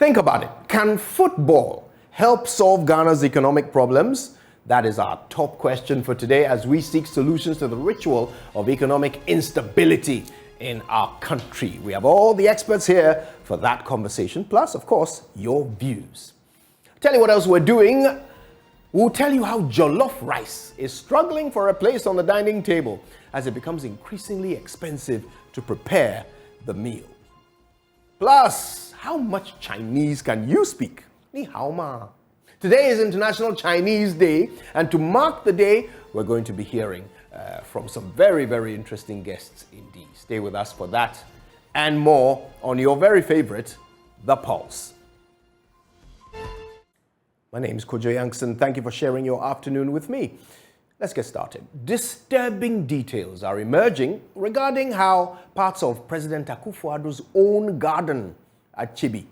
Think about it. Can football help solve Ghana's economic problems? That is our top question for today as we seek solutions to the ritual of economic instability in our country. We have all the experts here for that conversation, plus, of course, your views. Tell you what else we're doing. We'll tell you how jollof rice is struggling for a place on the dining table as it becomes increasingly expensive to prepare the meal. Plus, how much Chinese can you speak? Ni hao ma. Today is International Chinese Day, and to mark the day, we're going to be hearing from some very, very interesting guests indeed. Stay with us for that and more on your very favorite, The Pulse. My name is Kojo Yankson. Thank you for sharing your afternoon with me. Let's get started. Disturbing details are emerging regarding how parts of President Akufo-Addo's own garden at Chibi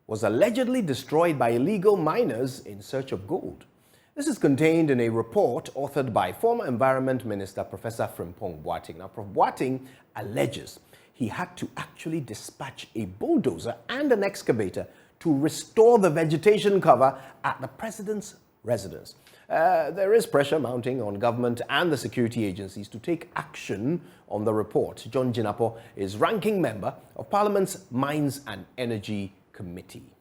was allegedly destroyed by illegal miners in search of gold. This is contained in a report authored by former Environment Minister Professor Frimpong Boateng. Now, Prof. Boateng alleges he had to actually dispatch a bulldozer and an excavator to restore the vegetation cover at the president's residence. There is pressure mounting on government and the security agencies to take action on the report. John Jinapo is ranking member of Parliament's Mines and Energy Committee.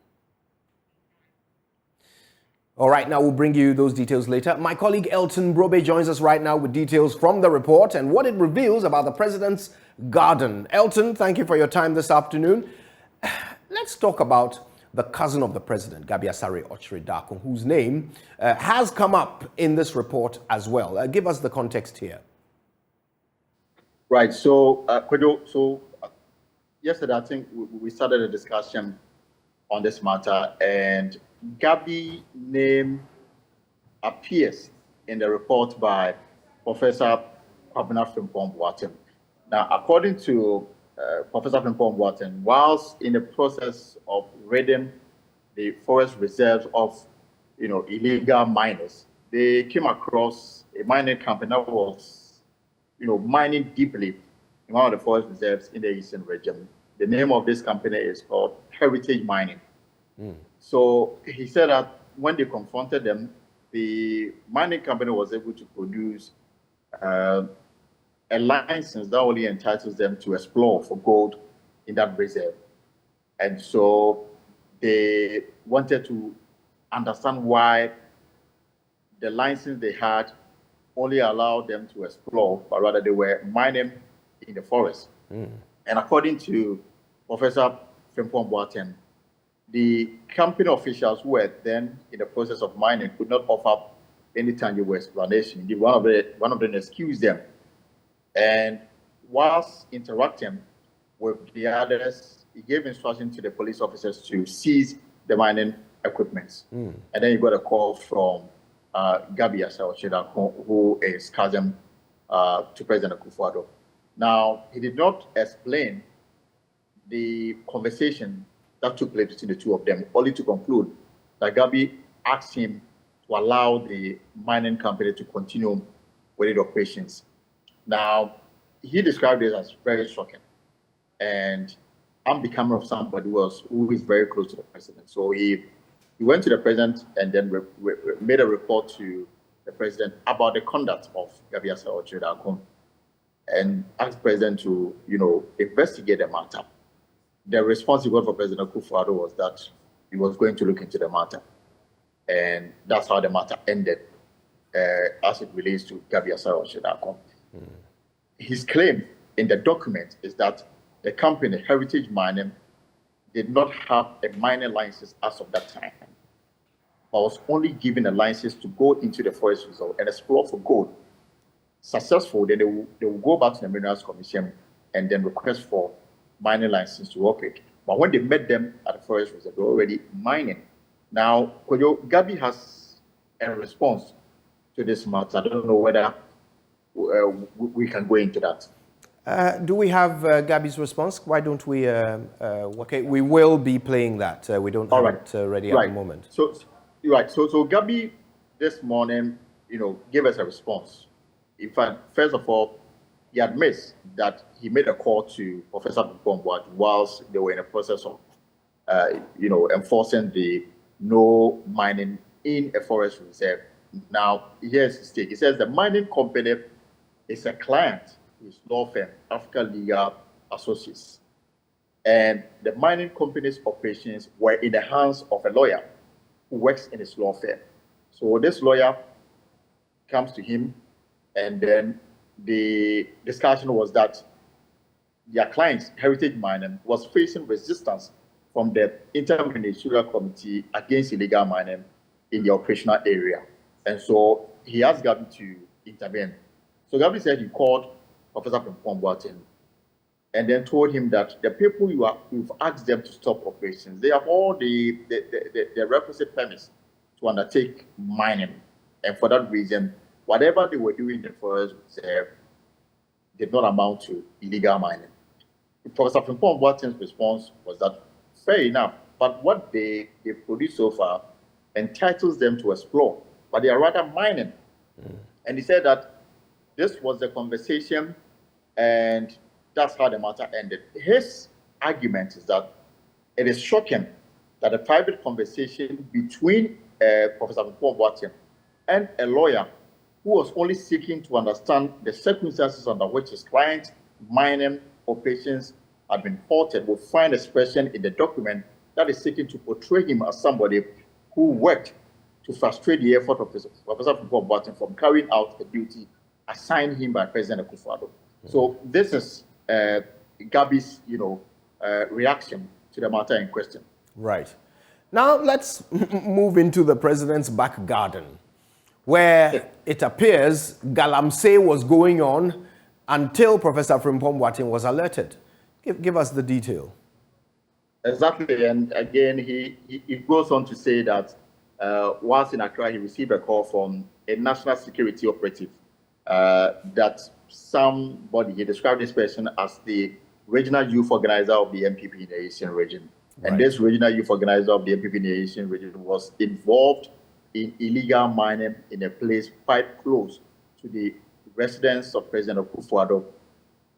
All right, now we'll bring you those details later. My colleague Elton Brobe joins us right now with details from the report and what it reveals about the president's garden. Elton, thank you for your time this afternoon. Let's talk about the cousin of the president, Gabi Asare Ochre Darko, whose name has come up in this report as well. Give us the context here. Right. So, yesterday, I think we started a discussion on this matter, and Gabi's name appears in the report by Professor Frimpong Boateng. Now, according to Professor Frimpong Boateng, whilst in the process of raiding the forest reserves of, illegal miners, they came across a mining company that was, mining deeply in one of the forest reserves in the eastern region. The name of this company is called Heritage Mining. So he said that when they confronted them, the mining company was able to produce a license that only entitles them to explore for gold in that reserve. And so they wanted to understand why the license they had only allowed them to explore, but rather they were mining in the forest. And according to Professor Frimpong Boateng, the company officials who were then in the process of mining could not offer any tangible explanation. Indeed, one of them excused them. And whilst interacting with the others, he gave instruction to the police officers to seize the mining equipment. And then he got a call from Gabi Asare Ochre Darko, who is cousin to President Akufo-Addo. Now, he did not explain the conversation that took place between the two of them, only to conclude that Gabi asked him to allow the mining company to continue with its operations. Now, he described it as very shocking. And I'm becoming of somebody who is very close to the president. So he went to the president and then made a report to the president about the conduct of Gabi Asare Ochre Darko and asked the president to, investigate the matter. The response he got from President Akufo-Addo was that he was going to look into the matter. And that's how the matter ended as it relates to Gabi Asare Ochre Darko. His claim in the document is that the company, Heritage Mining, did not have a mining license as of that time, but was only given a license to go into the forest reserve and explore for gold. Successful, then they will go back to the Minerals Commission and then request for mining license to operate. But when they met them at the forest reserve, they were already mining. Now, Gabi has a response to this matter. I don't know whether we can go into that. Do we have Gabi's response? Why don't we? Okay, we will be playing that. We don't have it ready at the moment. So Gabi this morning, gave us a response. In fact, first of all, he admits that he made a call to Professor Frimpong Boateng whilst they were in the process of enforcing the no mining in a forest reserve. Now, here's the stake. It says the mining company is a client to his law firm, Africa Legal Associates. And the mining company's operations were in the hands of a lawyer who works in his law firm. So this lawyer comes to him, and then the discussion was that their client, Heritage Mining, was facing resistance from the Inter-Ministerial Committee against illegal mining in the operational area. And so he asked Gabi to intervene. So Gabi said he called Professor Frimpong Boateng and then told him that the people you've asked them to stop operations, they have all the requisite permits to undertake mining. And for that reason, whatever they were doing in the forest reserve did not amount to illegal mining. Professor Frimpong Boateng's response was that, fair enough, but what they produced so far entitles them to explore, but they are rather mining. And he said that this was the conversation, and that's how the matter ended. His argument is that it is shocking that a private conversation between Professor Frimpong Boateng and a lawyer who was only seeking to understand the circumstances under which his client's mining operations had been halted will find expression in the document that is seeking to portray him as somebody who worked to frustrate the effort of Professor Frimpong Boateng from carrying out a duty assigned him by President Akufo-Addo. So this is Gabi's, reaction to the matter in question. Right. Now let's move into the president's back garden, where it appears galamsey was going on until Professor Frimpong Boateng was alerted. Give us the detail. Exactly, and again, he goes on to say that whilst in Accra, he received a call from a national security operative that somebody, he described this person as the regional youth organizer of the MPP in the Asian region. Right. And this regional youth organizer of the MPP in the Asian region was involved in illegal mining in a place quite close to the residence of President Akufo-Addo,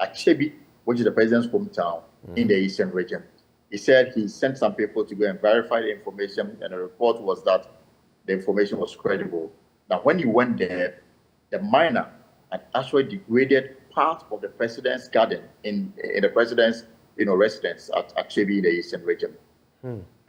Achebi, which is the president's hometown in the Eastern region. He said he sent some people to go and verify the information, and the report was that the information was credible. Now, when he went there, the miner had actually degraded part of the president's garden in the president's residence at Achebi in the Eastern region,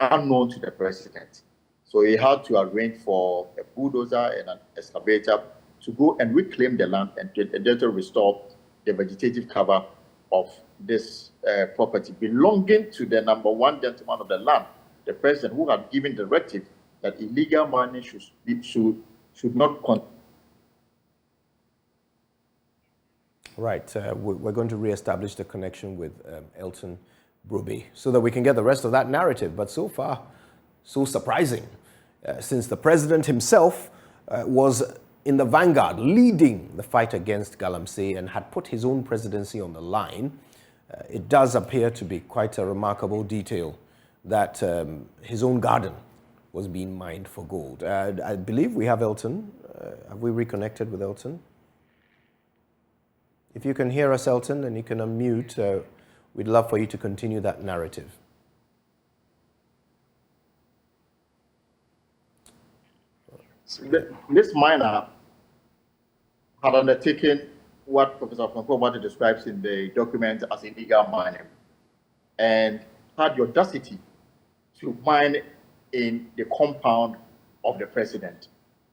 unknown to the president. So he had to arrange for a bulldozer and an excavator to go and reclaim the land and to restore the vegetative cover of this property belonging to the number one gentleman of the land, the president, who had given directive that illegal mining should not continue. Right. We're going to reestablish the connection with Elton Broby so that we can get the rest of that narrative. But so far, so surprising, since the president himself was in the vanguard, leading the fight against galamsey and had put his own presidency on the line. It does appear to be quite a remarkable detail that his own garden was being mined for gold. I believe we have Elton. Have we reconnected with Elton? If you can hear us, Elton, and you can unmute, we'd love for you to continue that narrative. This miner had undertaken what Professor Frimpong Boateng describes in the document as illegal mining, and had the audacity to mine in the compound of the president,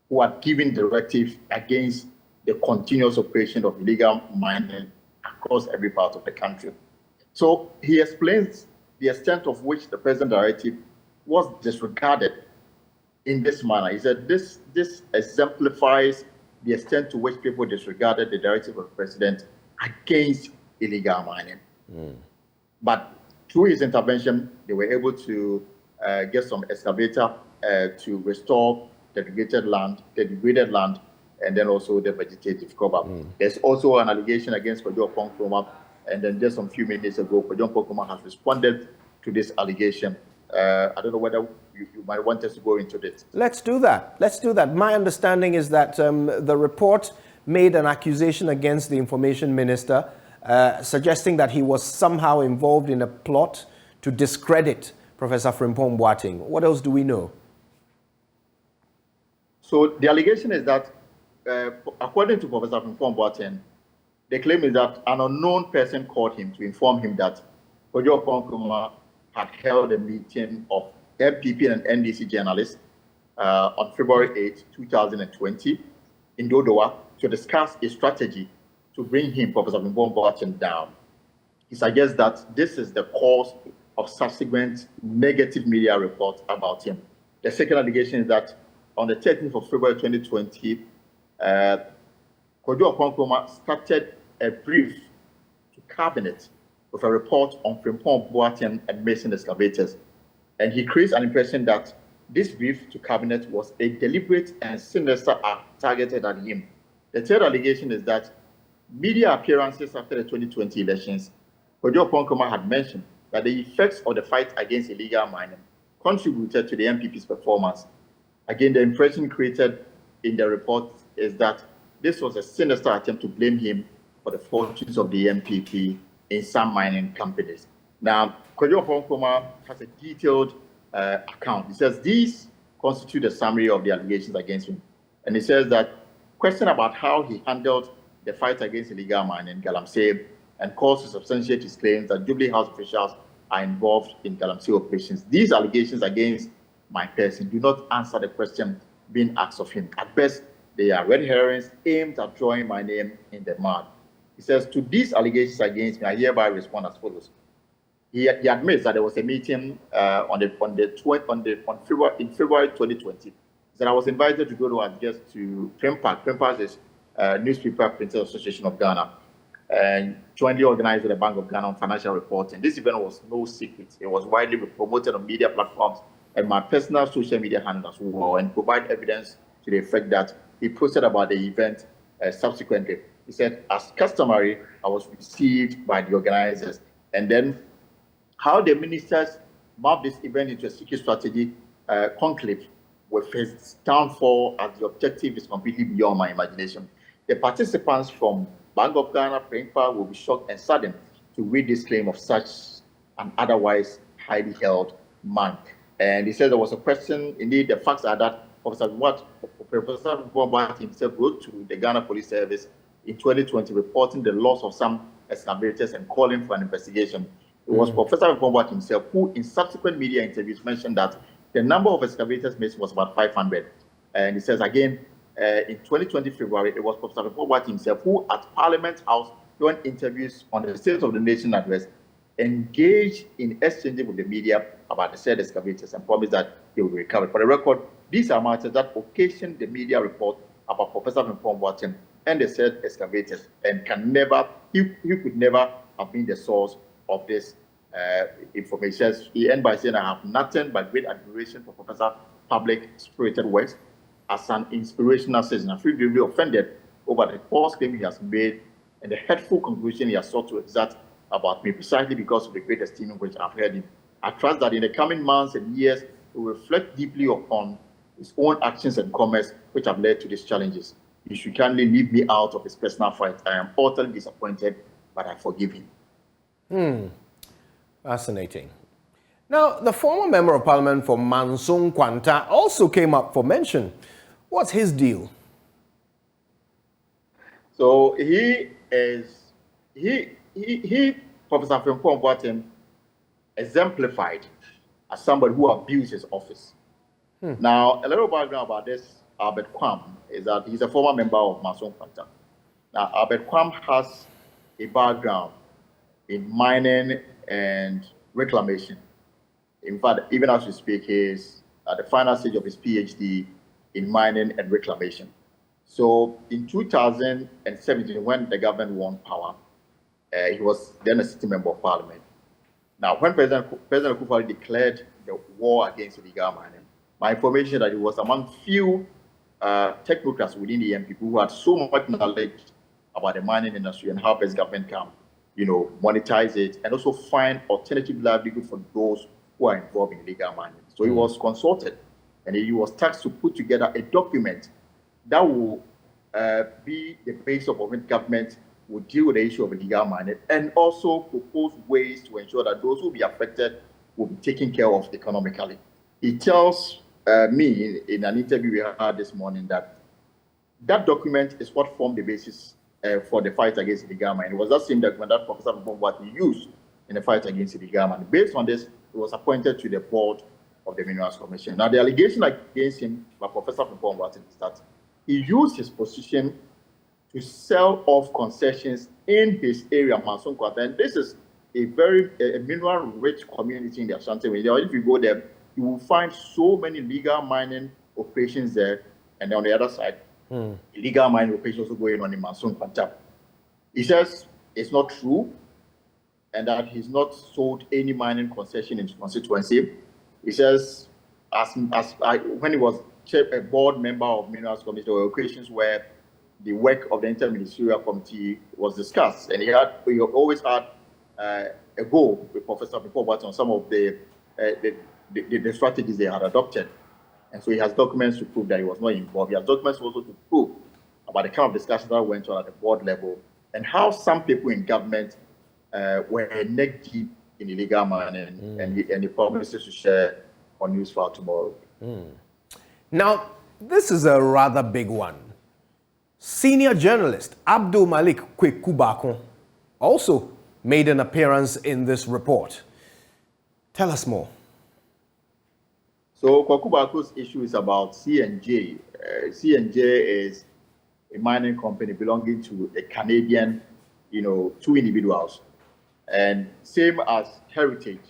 who had given directive against the continuous operation of illegal mining across every part of the country. So he explains the extent of which the president directive was disregarded in this manner. He said this exemplifies the extent to which people disregarded the directive of the president against illegal mining. But through his intervention, they were able to get some excavator to restore the degraded land, and then also the vegetative cover. There's also an allegation against Kojo Yankson, and then just some few minutes ago, Kojo Yankson has responded to this allegation. I don't know whether you might want us to go into this. Let's do that. My understanding is that the report made an accusation against the information minister, suggesting that he was somehow involved in a plot to discredit Professor Frimpong Boateng. What else do we know? So the allegation is that, according to Professor Frimpong Boateng, the claim is that an unknown person called him to inform him that Kojo Yankson had held a meeting of MPP and NDC journalists on February 8, 2020 in Dodowa to discuss a strategy to bring him, Professor Frimpong Boateng, down. He suggests that this is the cause of subsequent negative media reports about him. The second allegation is that on the 13th of February 2020, Kojo Yankson started a brief to cabinet with a report on Frimpong Boateng and Mason excavators. And he creates an impression that this brief to cabinet was a deliberate and sinister act targeted at him. The third allegation is that media appearances after the 2020 elections, Kojo Yankson had mentioned that the effects of the fight against illegal mining contributed to the MPP's performance. Again, the impression created in the report is that this was a sinister attempt to blame him for the fortunes of the MPP in some mining companies. Now, Kojo Yankson has a detailed account. He says these constitute a summary of the allegations against him. And he says that question about how he handled the fight against illegal mining in Galamsey and calls to substantiate his claims that Jubilee House officials are involved in Galamsey operations. These allegations against my person do not answer the question being asked of him. At best, they are red herrings aimed at drawing my name in the mud. He says, to these allegations against me, I hereby respond as follows. He admits that there was a meeting in February 2020. He said, I was invited to go to address to PRIMPAC. PRIMPAC is Newspaper Printers Association of Ghana, and jointly organized with the Bank of Ghana on financial reporting. This event was no secret. It was widely promoted on media platforms and my personal social media handles as well, and provide evidence to the effect that he posted about the event subsequently. He said, as customary, I was received by the organizers. And then how the ministers mapped this event into a secret strategy conclave with his downfall as the objective is completely beyond my imagination. The participants from Bank of Ghana, PRIMPA will be shocked and saddened to read this claim of such an otherwise highly held man. And he said there was a question. Indeed, the facts are that Professor Boateng himself wrote to the Ghana Police Service in 2020 reporting the loss of some excavators and calling for an investigation. It was Professor Boateng himself who, in subsequent media interviews, mentioned that the number of excavators missed was about 500. And he says again, in 2020 February, it was Professor Boateng himself who, at Parliament House, during interviews on the State of the Nation address, engaged in exchanging with the media about the said excavators and promised that they will be recovered. For the record, these are matters that occasioned the media report about Professor Boateng and the said excavators, and he could never have been the source of this information. He ended by saying, I have nothing but great admiration for Professor public spirited works as an inspirational citizen. I feel gravely offended over the false claim he has made and the hurtful conclusion he has sought to exert about me, precisely because of the great esteem in which I've heard him. I trust that in the coming months and years, he will reflect deeply upon his own actions and comments which have led to these challenges. He should kindly leave me out of his personal fight. I am utterly disappointed, but I forgive him. Fascinating. Now, the former Member of Parliament for Mansong Kwanta also came up for mention. What's his deal? So Professor Frimpong Boateng, exemplified as somebody who abused his office. Now, a little background about this, Albert Kwam, is that he's a former member of Mansong Kwanta. Now, Albert Kwam has a background in mining and reclamation. In fact, even as we speak, he's at the final stage of his PhD in mining and reclamation. So in 2017, when the government won power, he was then a sitting member of parliament. Now, when President Akufo-Addo declared the war against illegal mining, my information is that he was among few technocrats within the MPP who had so much knowledge about the mining industry and how best government can, monetize it and also find alternative livelihood for those who are involved in illegal mining. So he was consulted and he was tasked to put together a document that will be the basis of which government would deal with the issue of illegal mining and also propose ways to ensure that those who will be affected will be taken care of economically. He tells me in an interview we had this morning that document is what formed the basis for the fight against illegal mining. It was that same document that Professor Mpomboate used in the fight against illegal mining. Based on this, he was appointed to the board of the Minerals Commission. Now, the allegation against him by Professor Mpomboate is that he used his position to sell off concessions in his area, Manson-Kwata. And this is a very mineral-rich community in the Ashanti region. If you go there, you will find so many legal mining operations there. And on the other side, illegal mining operations also going on in Manson-Kwata. He says it's not true and that he's not sold any mining concession in his constituency. He says, when he was a board member of Minerals Commission, there were occasions where the work of the Interministerial Committee was discussed, and he always had a goal with Professor Mpomboate on some of the strategies they had adopted. And so he has documents to prove that he was not involved. He has documents also to prove about the kind of discussions that went on at the board level and how some people in government were neck deep in illegal mining, and he promises to share on Newsfile tomorrow. Now, this is a rather big one. Senior journalist Abdul Malik Kweku Bakun also made an appearance in this report. Tell us more. So Kweku Bakun's issue is about C&J. C&J is a mining company belonging to a Canadian, two individuals. And same as Heritage,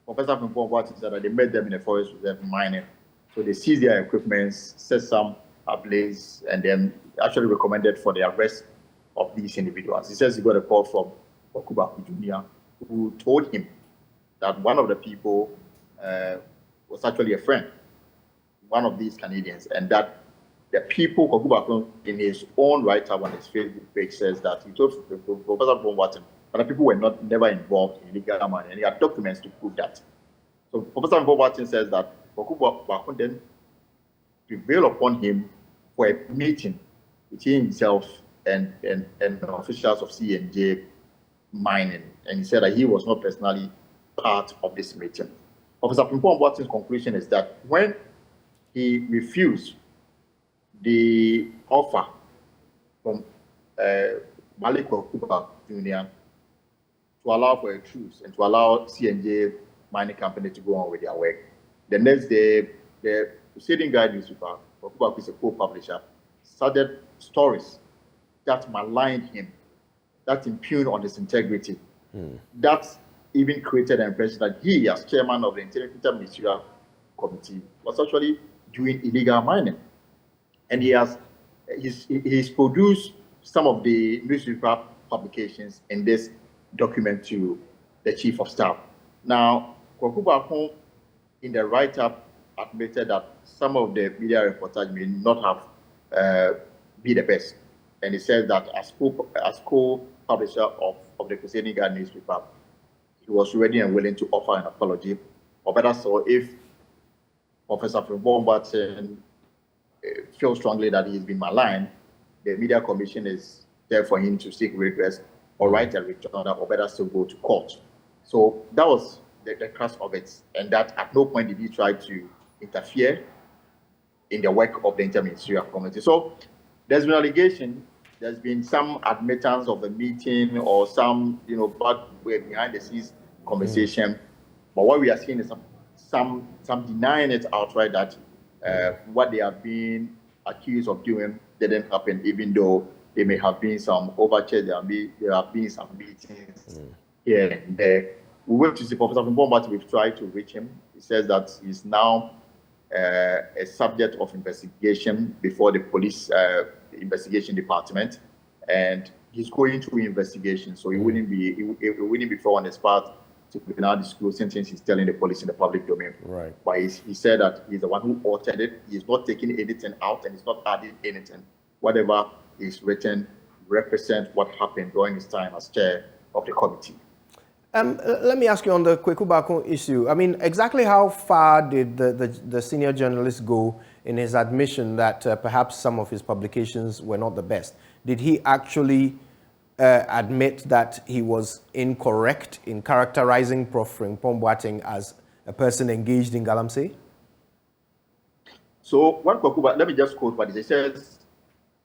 Professor Mpomboate said that they met them in a forest reserve mining. So they seized their equipment, set some ablaze, and then actually recommended for the arrest of these individuals. He says he got a call from Kweku Bakun Jr., who told him that one of the people was actually a friend, one of these Canadians, and that the people, Kweku Bakun, in his own write-up on his Facebook page, says that he told Professor Mpomboate that the people were never involved in illegal mining, and he had documents to prove that. So Professor Mpomboate says that Kweku Bakun then prevailed upon him for a meeting between himself and officials of C&J mining, and he said that he was not personally part of this meeting. Professor Mpomboate's conclusion is that when he refused the offer from Malik Kweku Bakun Jr. to allow for a truce and to allow C&J mining company to go on with their work, the next day, the Proceeding Guide newspaper, Kweku Bakun is a co-publisher, started stories that maligned him, that impugned on his integrity, that even created an impression that he, as chairman of the Interministerial Committee, was actually doing illegal mining. And he's produced some of the newspaper publications in this document to the Chief of Staff. Now, Kweku Bakun, in the write-up, admitted that some of the media reportage may not have be the best. And he said that as co-publisher of the Proceeding Guide newspaper, he was ready and willing to offer an apology. Or better so, if Professor Mpomboate feels strongly that he's been maligned, the Media Commission is there for him to seek redress or write a rejoinder, or better still go to court. So that was the crux of it, and that at no point did he try to interfere in the work of the Interministerial Committee. So there's been allegation, there's been some admittance of the meeting or some, back behind the scenes conversation. But what we are seeing is some denying it outright, that what they are being accused of doing didn't happen, even though there may have been some overtures, there have been some meetings here and there. We went to see Professor Mpomboate. We've tried to reach him. He says that he's now a subject of investigation before the police investigation department, and he's going through investigation. So he wouldn't be fair on his part to now disclosing things he's telling the police in the public domain. Right. But he said that he's the one who authored it. He's not taking anything out, and he's not adding anything. Whatever is written represents what happened during his time as chair of the committee. Let me ask you on the Kweku Bakun issue. I mean, exactly how far did the senior journalist go in his admission that perhaps some of his publications were not the best? Did he actually admit that he was incorrect in characterizing Prof. Mpomboate as a person engaged in galamsey? So what Kwakuba, let me just quote what he says.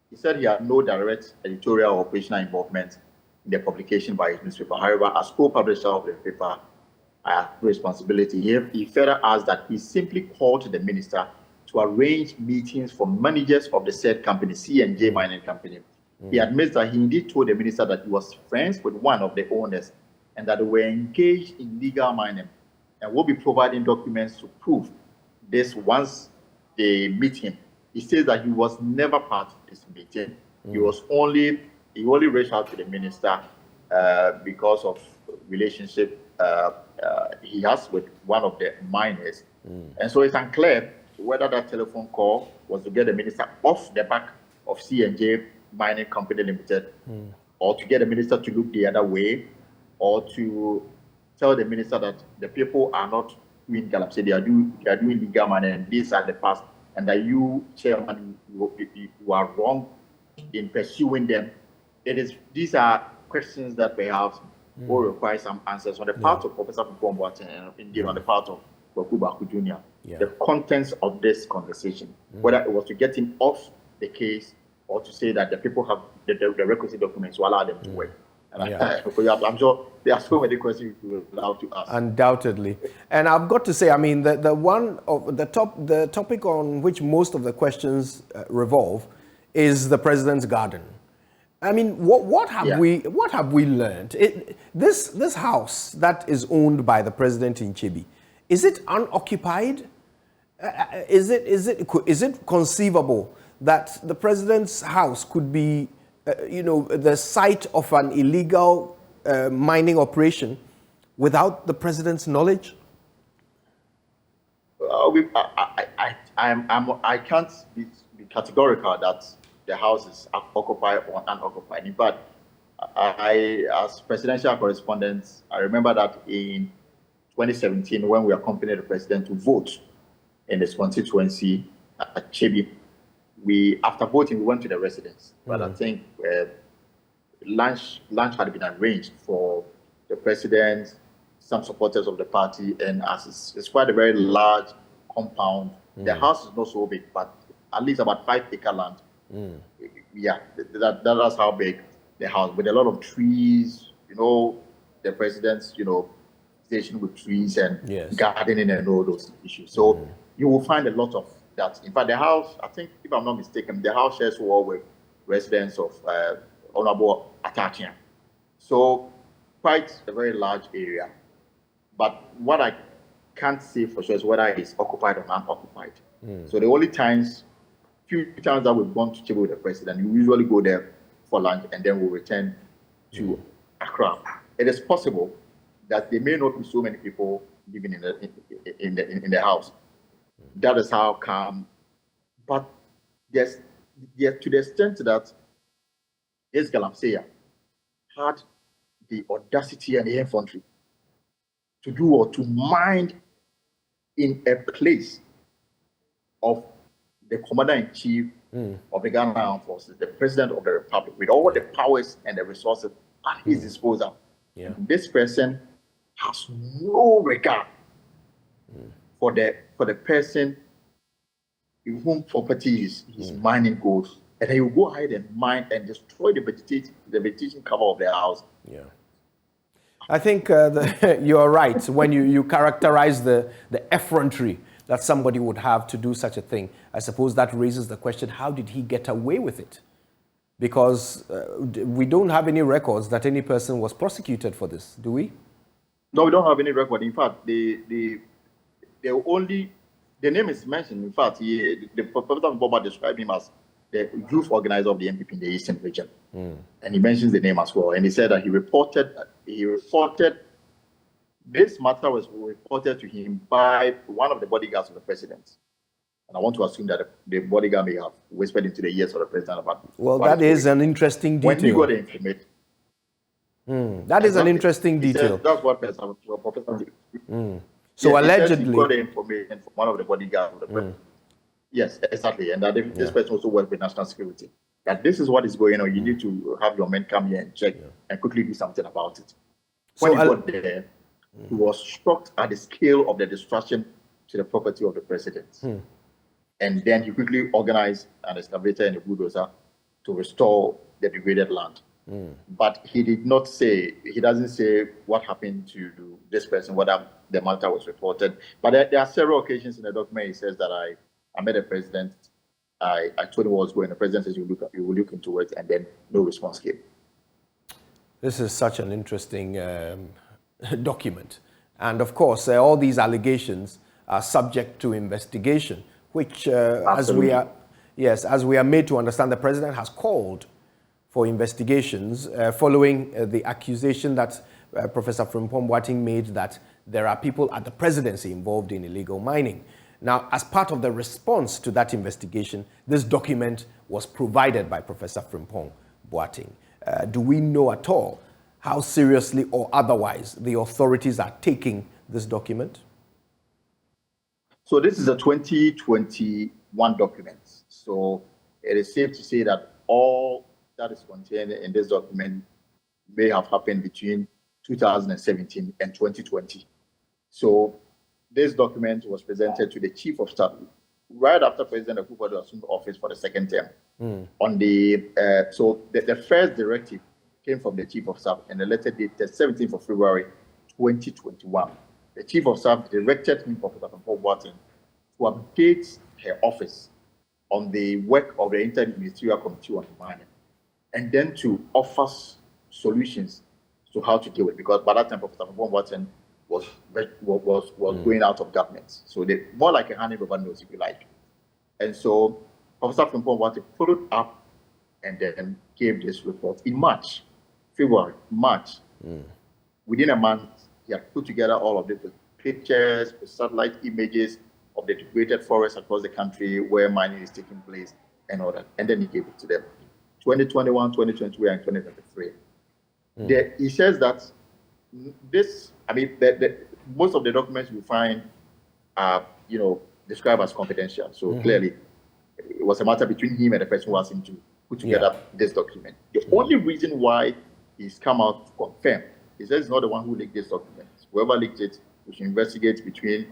He said he had no direct editorial or operational involvement in the publication by his newspaper. However, as co-publisher of the paper, I have responsibility. He further asked that he simply called the minister to arrange meetings for managers of the said company, C&J Mining Company. He admits that he indeed told the minister that he was friends with one of the owners and that they were engaged in legal mining and will be providing documents to prove this once they meet him. He says that he was never part of this meeting. He only reached out to the minister because of relationship he has with one of the miners. And so it's unclear whether that telephone call was to get the minister off the back of C&J Mining Company Limited, or to get the minister to look the other way, or to tell the minister that the people are not doing galamsey, they are doing legal mining, and these are the past, and that you, chairman, you are wrong in pursuing them. These are questions that perhaps will require some answers on the part of Professor Fukwomboate and indeed on the part of Kwaku Jr. The contents of this conversation, whether it was to get him off the case or to say that the people have the requisite documents to allow them to work. And I'm sure there are so many questions you will allow to ask. Undoubtedly. And I've got to say, I mean, the topic on which most of the questions revolve is the president's garden. I mean, what have we learned? This house that is owned by the president in Chibi, is it unoccupied? Is it conceivable that the president's house could be, the site of an illegal mining operation without the president's knowledge? I can't be categorical that the house is occupied or unoccupied. In fact, as presidential correspondent, I remember that in 2017, when we accompanied the president to vote in his constituency at Chebi, after voting, we went to the residence. But I think lunch had been arranged for the president, some supporters of the party, and as it's quite a very large compound. The house is not so big, but at least about 5-acre land. Yeah, that's how big the house, with a lot of trees, the president's, station with trees and gardening and all those issues. So you will find a lot of that. In fact, the house, I think, if I'm not mistaken, the house shares wall with residents of Honorable Atachian. So quite a very large area. But what I can't say for sure is whether it's occupied or unoccupied. So the only few times that we've gone to Chibo with the president, we usually go there for lunch and then we'll return to Accra. It is possible that there may not be so many people living in the house. That is how come. But to the extent that this galamsey had the audacity and the infantry to do or to mine in a place of the commander-in-chief of the Ghana Armed Forces, the president of the republic, with all the powers and the resources at his disposal. This person has no regard for the person in whom property is mining gold, and he will go ahead and mine and destroy the vegetation cover of their house. I think you are right when you characterize the effrontery that somebody would have to do such a thing. I suppose that raises the question, how did he get away with it? Because we don't have any records that any person was prosecuted for this, do we? No, we don't have any record. In fact, the name is mentioned. In fact, Professor Boba described him as the youth organizer of the MPP in the Eastern region. And he mentions the name as well. And he said that he reported this matter was reported to him by one of the bodyguards of the president. And I want to assume that the bodyguard may have whispered into the ears of the president about. Well, that is an interesting detail. When he got the information. That is an interesting detail. That's what Professor. So allegedly, he got the information from one of the bodyguards of the president. Yes, exactly. And that this person also works with national security. That this is what is going on. You need to have your men come here and check and quickly do something about it. When he got there, He was shocked at the scale of the destruction to the property of the president. And then he quickly organized an excavator and a bulldozer to restore the degraded land. But he doesn't say what happened to this person, whether the matter was reported. But there are several occasions in the document he says that I met the president, I told him what was going on. The president says you will look into it, and then no response came. This is such an interesting document. And of course, all these allegations are subject to investigation, which, as we are made to understand, the president has called for investigations following the accusation that Professor Frimpong Boateng made that there are people at the presidency involved in illegal mining. Now, as part of the response to that investigation, this document was provided by Professor Frimpong Boateng. Do we know at all how seriously or otherwise the authorities are taking this document? So this is a 2021 document. So it is safe to say that all that is contained in this document may have happened between 2017 and 2020. So this document was presented to the Chief of Staff right after President Akufo-Addo assumed office for the second term. On the first directive came from the Chief of Staff, and the letter dated 17th of February 2021. The Chief of Staff directed him, Professor Frimpong Boateng, to update her office on the work of the Interministerial Committee on Mining, and then to offer solutions to how to deal with it. Because by that time, Professor Frimpong Boateng was going out of government. So they more like a handover notes, if you like. And so Professor Frimpong Boateng followed up and then gave this report in February, March. Within a month, he had put together all of the pictures, the satellite images of the degraded forests across the country where mining is taking place and all that. And then he gave it to them. 2021, 2022, and 2023. He says that most of the documents we find are, described as confidential. So clearly, it was a matter between him and the person who asked him to put together this document. The only reason why he's come out to confirm is that he's not the one who leaked this document. Whoever leaked it, we should investigate between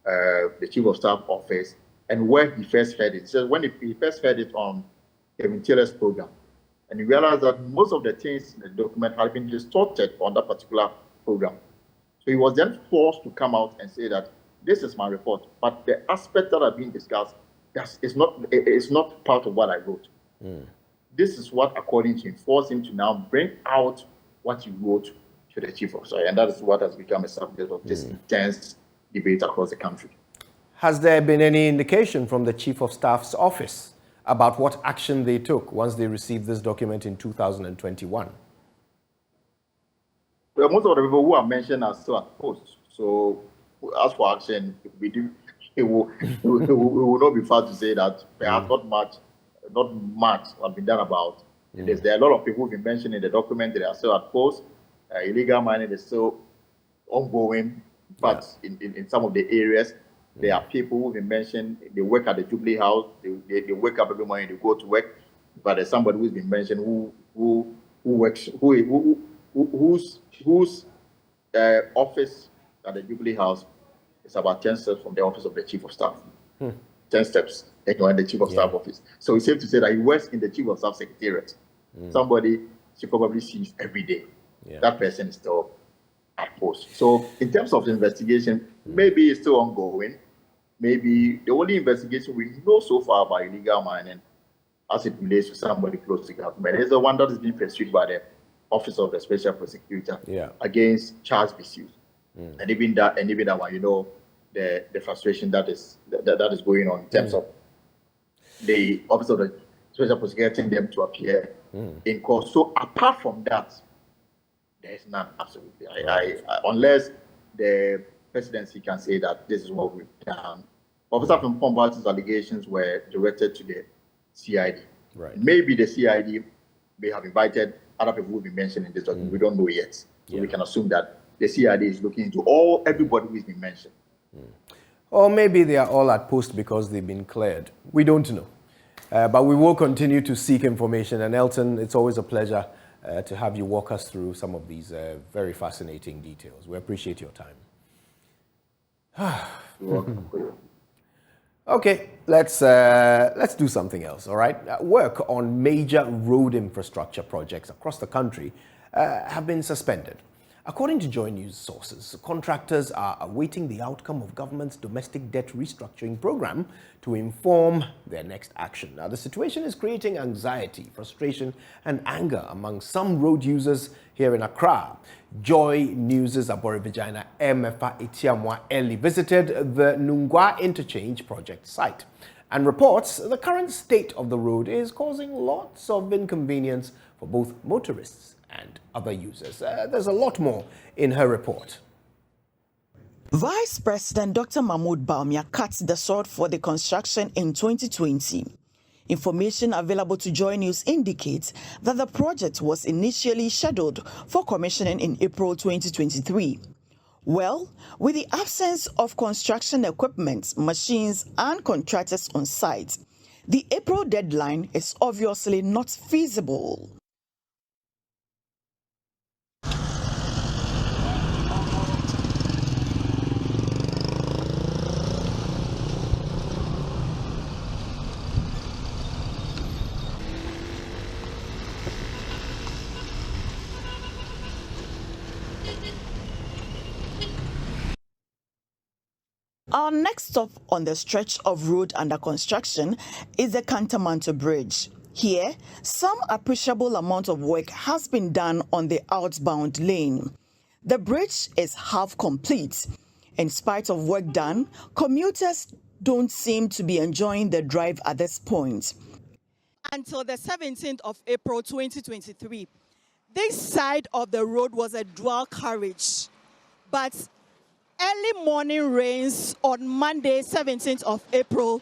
the Chief of Staff office and where he first heard it. He says when he first heard it on Kevin Taylor's program, and he realized that most of the things in the document had been distorted on that particular program. So he was then forced to come out and say that this is my report, but the aspects that are being discussed is not part of what I wrote. This is what, according to him, forced him to now bring out what he wrote to the Chief of Staff, and that is what has become a subject of this intense debate across the country. Has there been any indication from the Chief of Staff's office about what action they took once they received this document in 2021? Well, most of the people who are mentioned are still at post. So, as for action, it will not be fair to say that perhaps not much has been done about this. There are a lot of people who've been mentioned in the document that are still at post. Illegal mining is still ongoing, but in some of the areas, there are people who've been mentioned. They work at the Jubilee House. They wake up every morning. They go to work. But there's somebody who's been mentioned whose office at the Jubilee House is about 10 steps from the office of the Chief of Staff. 10 steps in the Chief of Staff office. So it's safe to say that he works in the Chief of Staff Secretariat. Somebody she probably sees every day. That person is still at post. So in terms of the investigation, maybe it's still ongoing. Maybe the only investigation we know so far about illegal mining as it relates to somebody close to government is the one that is being pursued by the Office of the Special Prosecutor against Charles Bissiou. And even that one, the frustration that is going on in terms of the Office of the Special Prosecutor getting them to appear in court. So apart from that, there is none, absolutely. Unless the presidency can say that this is what we've done. Professor Frimpong Boateng's allegations were directed to the CID. Right. Maybe the CID may have invited other people who will be mentioned in this document. We don't know yet. So we can assume that the CID is looking into everybody who has been mentioned. Or maybe they are all at post because they've been cleared. We don't know. But we will continue to seek information. And Elton, it's always a pleasure to have you walk us through some of these very fascinating details. We appreciate your time. You're welcome. Okay, let's do something else, all right? Work on major road infrastructure projects across the country have been suspended. According to JoyNews sources, contractors are awaiting the outcome of government's domestic debt restructuring program to inform their next action. Now, the situation is creating anxiety, frustration, and anger among some road users here in Accra. JoyNews' Aborivijana Emefa Itiamwa Eli visited the Nungwa Interchange project site and reports the current state of the road is causing lots of inconvenience for both motorists and other users. There's a lot more in her report. Vice President Dr. Mahmoud Bawumia cut the sword for the construction in 2020. Information available to JoyNews indicates that the project was initially scheduled for commissioning in April 2023. Well, with the absence of construction equipment, machines, and contractors on site, the April deadline is obviously not feasible. Our next stop on the stretch of road under construction is the Kantamanto Bridge. Here, some appreciable amount of work has been done on the outbound lane. The bridge is half complete. In spite of work done, commuters don't seem to be enjoying the drive at this point. Until the 17th of April 2023, this side of the road was a dual carriage, but early morning rains on Monday, 17th of April,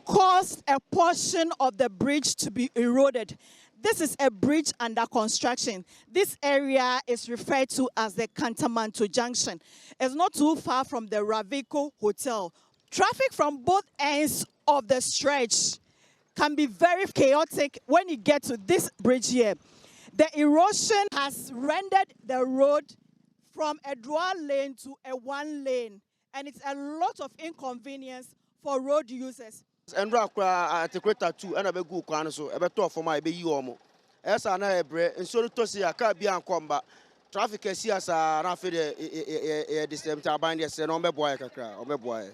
caused a portion of the bridge to be eroded. This is a bridge under construction. This area is referred to as the Kantamanto Junction. It's not too far from the Raviko Hotel. Traffic from both ends of the stretch can be very chaotic when you get to this bridge here. The erosion has rendered the road from a dual lane to a one lane, and it's a lot of inconvenience for road users. And Rockra too, and a big good quan so a better for my baby omo. As I know, and so to see a car beyond combat. Traffic is here, Rafi, the same time, yes, and on my boy, on my boy.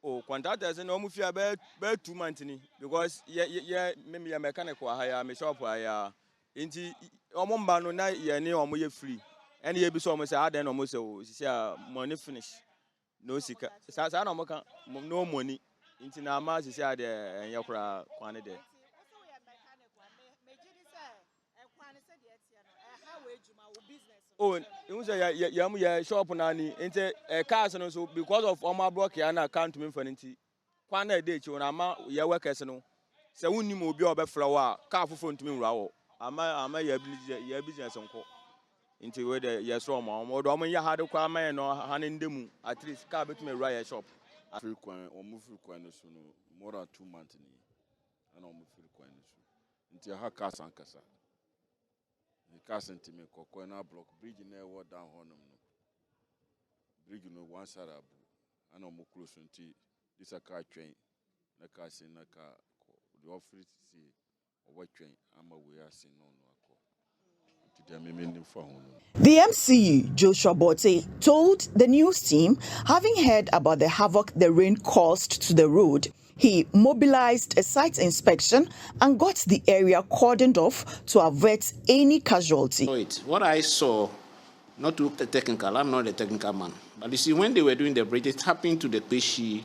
Oh, contractors and almost about 2 months because maybe a mechanical hire, me shop hire. Inti Omombano night, ye near or free. And ye be so much hard than almost money finish. No sicker. No money. Into Namas is out there and Yakra quantity. Oh, it was a young shop on Annie, into a car and so because of all my block, and I can't me for anything. Quana day, you and Ama, your workers, no. So when you move your flower, car for phone to me, Rao. Am I your business uncle? Into whether yes or more, or you had a car man or honey demu, at least car bet me riot shop. Frequent or move frequent more than 2 months and almost frequent until her cast and cassa. The cast and Timmy Cocoana block bridge in there, what down on them. Bridge no one side up and almost close until this a car train, the car in a car, the office see or what train, I'm aware seen on. The MCU, Joshua Botte, told the news team, having heard about the havoc the rain caused to the road, he mobilized a site inspection and got the area cordoned off to avert any casualty. What I saw, not to look the technical, I'm not a technical man, but you see, when they were doing the bridge, it happened to the Peshi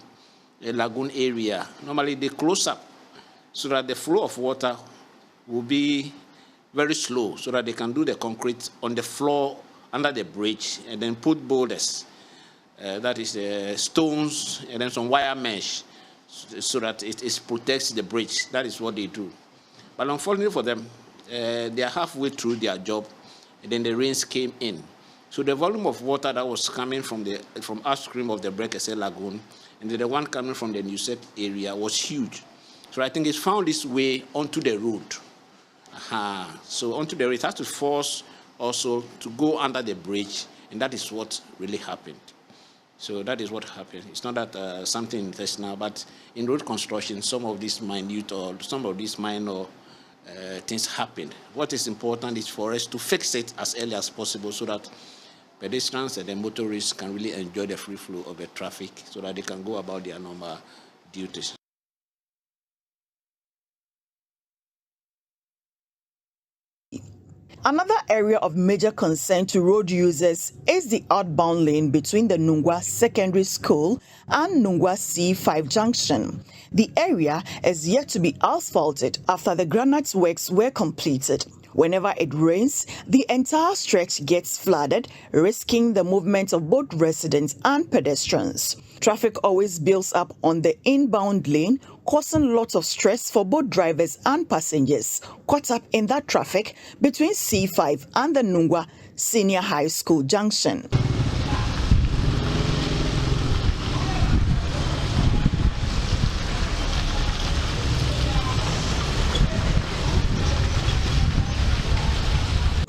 lagoon area. Normally they close up so that the flow of water will be very slow so that they can do the concrete on the floor under the bridge and then put boulders, that is stones and then some wire mesh so that it protects the bridge. That is what they do. But unfortunately for them, they are halfway through their job and then the rains came in. So the volume of water that was coming from upstream of the Brekese Lagoon and the one coming from the Newset area was huge. So I think it's found its way onto the road. So onto the road, it has to force also to go under the bridge, and that is what really happened. So that is what happened. It's not that something intentional, but in road construction, some of these minute or some of these minor things happen. What is important is for us to fix it as early as possible so that pedestrians and the motorists can really enjoy the free flow of the traffic so that they can go about their normal duties. Another area of major concern to road users is the outbound lane between the Nungwa Secondary School and Nungwa C5 Junction. The area is yet to be asphalted after the granite works were completed. Whenever it rains, the entire stretch gets flooded, risking the movement of both residents and pedestrians. Traffic always builds up on the inbound lane, causing lots of stress for both drivers and passengers caught up in that traffic between C5 and the Nungwa Senior High School Junction.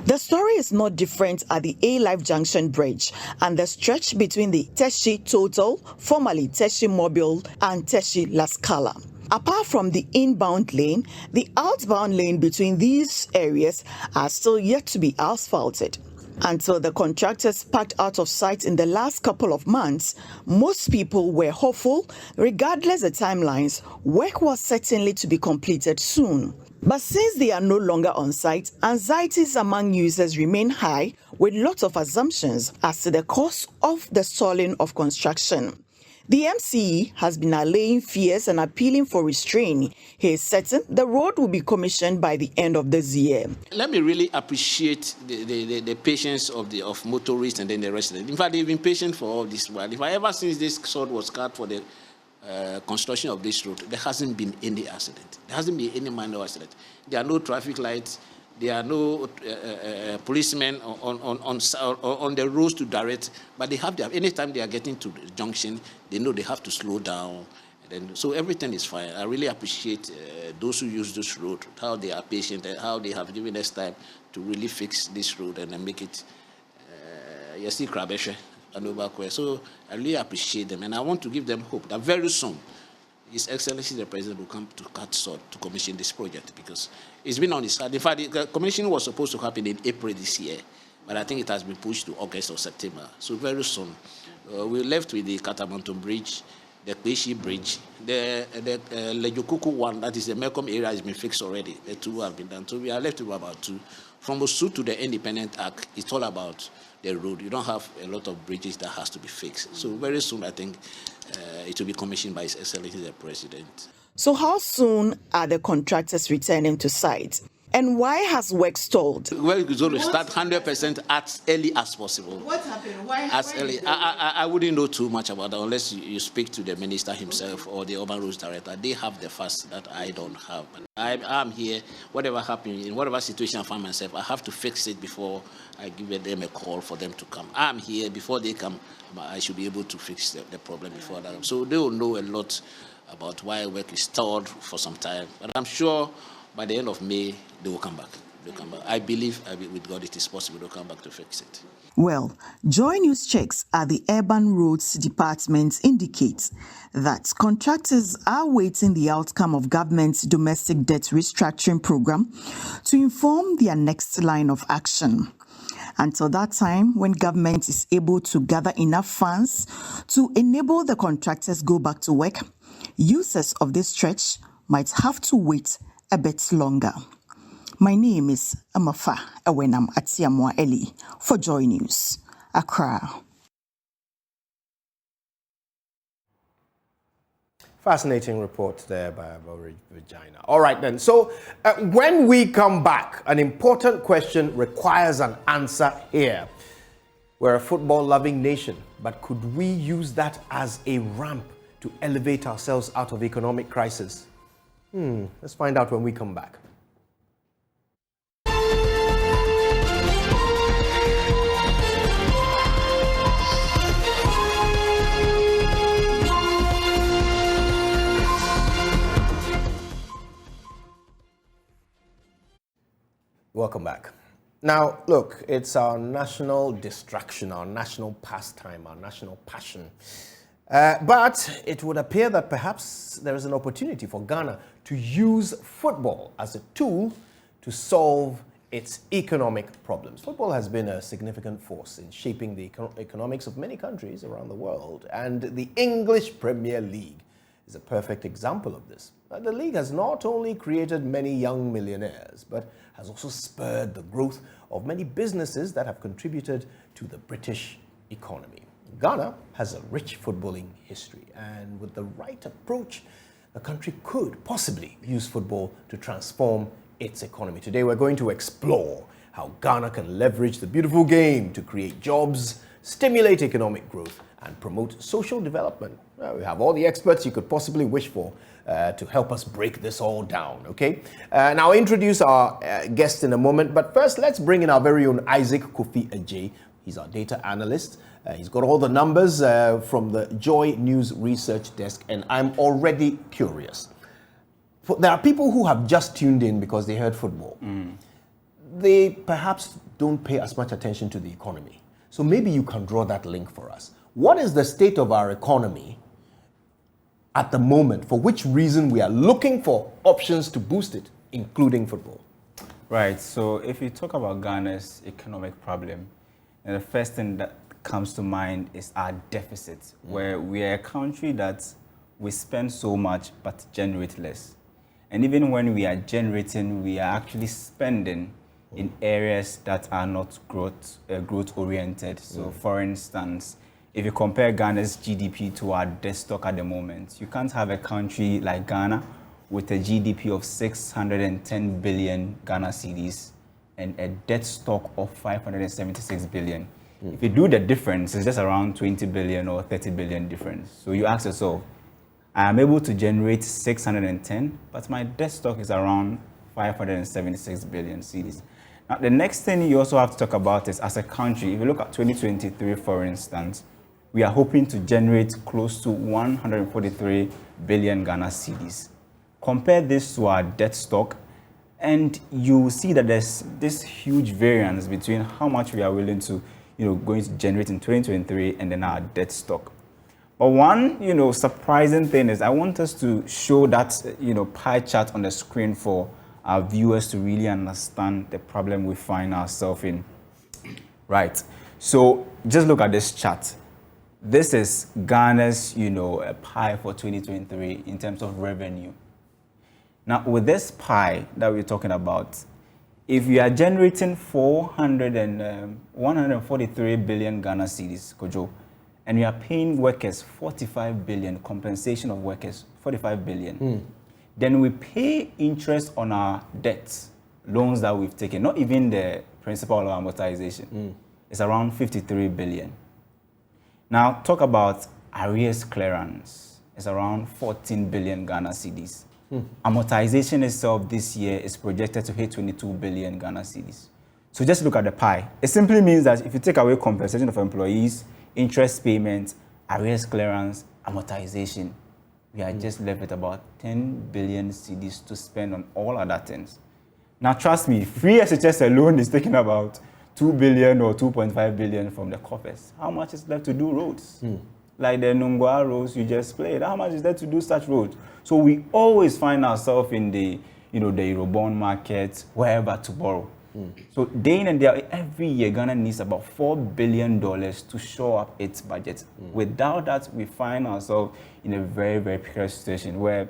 The story is not different at the A-Life Junction Bridge and the stretch between the Teshi Total, formerly Teshi Mobile, and Teshi La Scala. Apart from the inbound lane, the outbound lane between these areas are still yet to be asphalted. Until the contractors packed out of sight in the last couple of months, most people were hopeful. Regardless of timelines, work was certainly to be completed soon. But since they are no longer on site, anxieties among users remain high, with lots of assumptions as to the cause of the stalling of construction. The MCE has been allaying fears and appealing for restraint. He is certain the road will be commissioned by the end of this year. Let me really appreciate the patience of motorists and then the residents. In fact, they've been patient for all this while. If I ever since this sword was cut for the construction of this road, there hasn't been any accident. There hasn't been any minor accident. There are no traffic lights. There are no policemen on the roads to direct, but they have anytime they are getting to the junction, they know they have to slow down. And so everything is fine. I really appreciate those who use this road, how they are patient and how they have given us time to really fix this road and then make it So I really appreciate them, and I want to give them hope that very soon His Excellency the President will come to cut sword to commission this project because it's been on his side. In fact, the commissioning was supposed to happen in April this year, but I think it has been pushed to August or September. So very soon, we're left with the Katamanton Bridge, the Kweshi Bridge, the Lejokuku one, that is the Melcombe area, has been fixed already. The two have been done. So we are left with about two. From Osu to the Independent Arc, it's all about the road. You don't have a lot of bridges that has to be fixed. So very soon, I think it will be commissioned by His Excellency the President. So how soon are the contractors returning to site? And why has work stalled? Well, it's going to start 100% as early as possible. What happened? Why? As early. I wouldn't know too much about that unless you speak to the minister himself or the urban roads director. They have the facts that I don't have. But I'm here. Whatever happens, in whatever situation I find myself, I have to fix it before I give them a call for them to come. I'm here. Before they come, I should be able to fix the problem before that. So they will know a lot about why work is stalled for some time. But I'm sure by the end of May, they will come back. They'll come back. I believe with God it is possible to come back to fix it. Well, JoyNews checks at the Urban Roads Department indicate that contractors are waiting the outcome of government's domestic debt restructuring program to inform their next line of action. Until that time, when government is able to gather enough funds to enable the contractors go back to work, users of this stretch might have to wait a bit longer. My name is Amafa Ewenam Atiamwa Eli for JoyNews, Accra. Fascinating report there by Regina. All right then. So when we come back, an important question requires an answer here. We're a football-loving nation, but could we use that as a ramp to elevate ourselves out of economic crisis? Let's find out when we come back. Welcome back. Now, look, it's our national distraction, our national pastime, our national passion. But it would appear that perhaps there is an opportunity for Ghana to use football as a tool to solve its economic problems. Football has been a significant force in shaping the economics of many countries around the world, and the English Premier League is a perfect example of this. The league has not only created many young millionaires, but has also spurred the growth of many businesses that have contributed to the British economy. Ghana has a rich footballing history, and with the right approach, the country could possibly use football to transform its economy. Today, we're going to explore how Ghana can leverage the beautiful game to create jobs, stimulate economic growth, and promote social development. We have all the experts you could possibly wish for to help us break this all down, okay? Now, I'll introduce our guest in a moment, but first, let's bring in our very own Isaac Kofi Ajay. He's our data analyst. He's got all the numbers from the JoyNews research desk, and I'm already curious. There are people who have just tuned in because they heard football. They perhaps don't pay as much attention to the economy. So maybe you can draw that link for us. What is the state of our economy at the moment? For which reason we are looking for options to boost it, including football? Right. So if you talk about Ghana's economic problem, and the first thing that comes to mind is our deficit, where we are a country that we spend so much but generate less. And even when we are generating, we are actually spending in areas that are not growth-oriented. So, for instance, if you compare Ghana's GDP to our debt stock at the moment, you can't have a country like Ghana with a GDP of 610 billion Ghana cedis and a debt stock of 576 billion. If you do the difference, it's just around 20 billion or 30 billion difference. So you ask yourself, I am able to generate 610, but my debt stock is around 576 billion cedis. Now, the next thing you also have to talk about is, as a country, if you look at 2023, for instance, we are hoping to generate close to 143 billion Ghana cedis. Compare this to our debt stock, and you see that there's this huge variance between how much we are willing to, going to generate in 2023 and then our debt stock. But one, surprising thing is I want us to show that, pie chart on the screen for our viewers to really understand the problem we find ourselves in. Right. So just look at this chart. This is Ghana's, a pie for 2023 in terms of revenue. Now, with this pie that we're talking about, if you are generating 143 billion Ghana cedis, Kojo, and we are paying workers 45 billion, compensation of workers 45 billion, then we pay interest on our debts, loans that we've taken, not even the principal or amortization. It's around 53 billion. Now, talk about arrears clearance. It's around 14 billion Ghana cedis. Amortization itself this year is projected to hit 22 billion Ghana cedis. So just look at the pie. It simply means that if you take away compensation of employees, interest payments, arrears clearance, amortization, we are just left with about 10 billion cedis to spend on all other things. Now, trust me, free SHS alone is taking about 2 billion or 2.5 billion from the coffers. How much is left to do roads? Like the Nungwa roads you just played, how much is there to do such roads? So we always find ourselves in the, the Eurobond market, wherever to borrow. So day in and day out, every year, Ghana needs about $4 billion to shore up its budget. Without that, we find ourselves in a very, very precarious situation where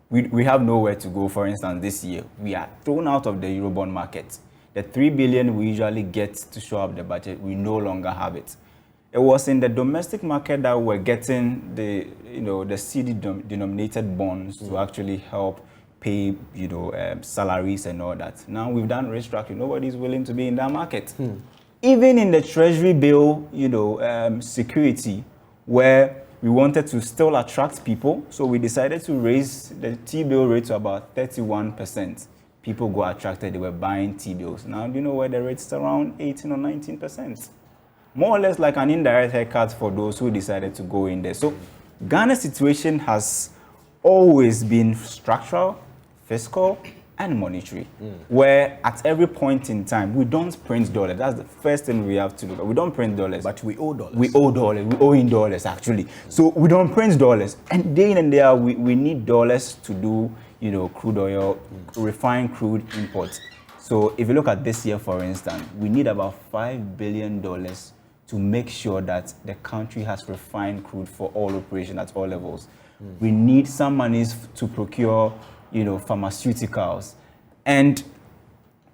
we have nowhere to go. For instance, this year, we are thrown out of the Eurobond market. The $3 billion we usually get to shore up the budget, we no longer have it. It was in the domestic market that we're getting the, the CD-denominated bonds to actually help pay, salaries and all that. Now we've done restructuring. Nobody's willing to be in that market. Even in the Treasury bill, security, where we wanted to still attract people, so we decided to raise the T-bill rate to about 31%. People got attracted. They were buying T-bills. Now, do you know where the rate's around 18 or 19%? More or less like an indirect haircut for those who decided to go in there. So Ghana's situation has always been structural, fiscal, and monetary, where at every point in time, we don't print dollars. That's the first thing we have to look at. We don't print dollars. But we owe dollars. We owe dollars. We owe in dollars, actually. So we don't print dollars. And day in and day out, we need dollars to do, crude oil, refined crude imports. So if you look at this year, for instance, we need about $5 billion to make sure that the country has refined crude for all operation at all levels. We need some monies to procure, pharmaceuticals. And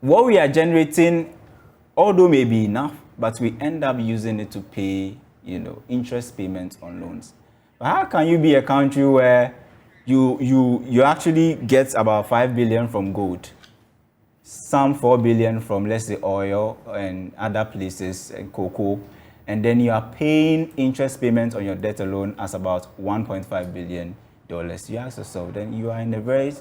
what we are generating, although may be enough, but we end up using it to pay, interest payments on loans. But how can you be a country where you actually get about 5 billion from gold, some 4 billion from, let's say, oil and other places, and cocoa, and then you are paying interest payments on your debt alone as about $1.5 billion. You ask yourself, then you are in a very,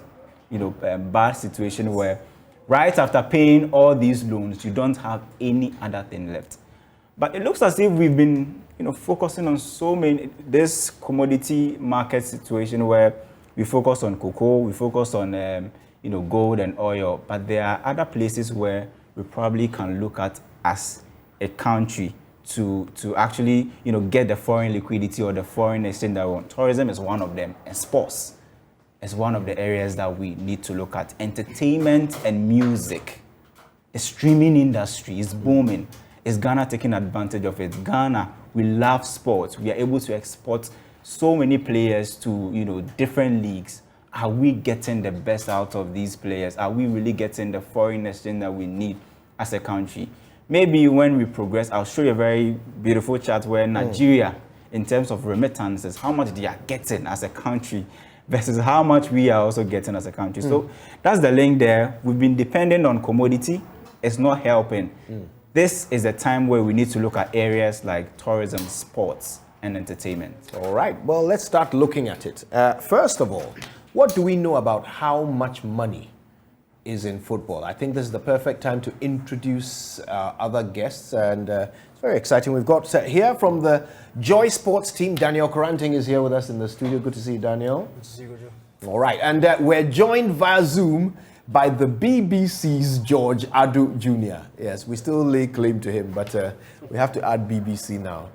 bad situation where right after paying all these loans, you don't have any other thing left. But it looks as if we've been, focusing on this commodity market situation where we focus on cocoa, we focus on, gold and oil, but there are other places where we probably can look at as a country to actually, get the foreign liquidity or the foreign exchange that we want. Tourism is one of them, and sports is one of the areas that we need to look at. Entertainment and music. The streaming industry is booming. Is Ghana taking advantage of it? Ghana, we love sports. We are able to export so many players to, different leagues. Are we getting the best out of these players? Are we really getting the foreign exchange that we need as a country? Maybe when we progress, I'll show you a very beautiful chart where Nigeria, in terms of remittances, how much they are getting as a country versus how much we are also getting as a country. So that's the link there. We've been dependent on commodity. It's not helping. This is a time where we need to look at areas like tourism, sports, and entertainment. All right. Well, let's start looking at it. First of all, what do we know about how much money is in football? I think this is the perfect time to introduce other guests, and it's very exciting. We've got here from the Joy Sports team, Daniel Koranting is here with us in the studio. Good to see you, Daniel. Good to see you, Kojo. All right, and we're joined via Zoom by the BBC's George Adu Jr. Yes, we still lay claim to him, but we have to add BBC now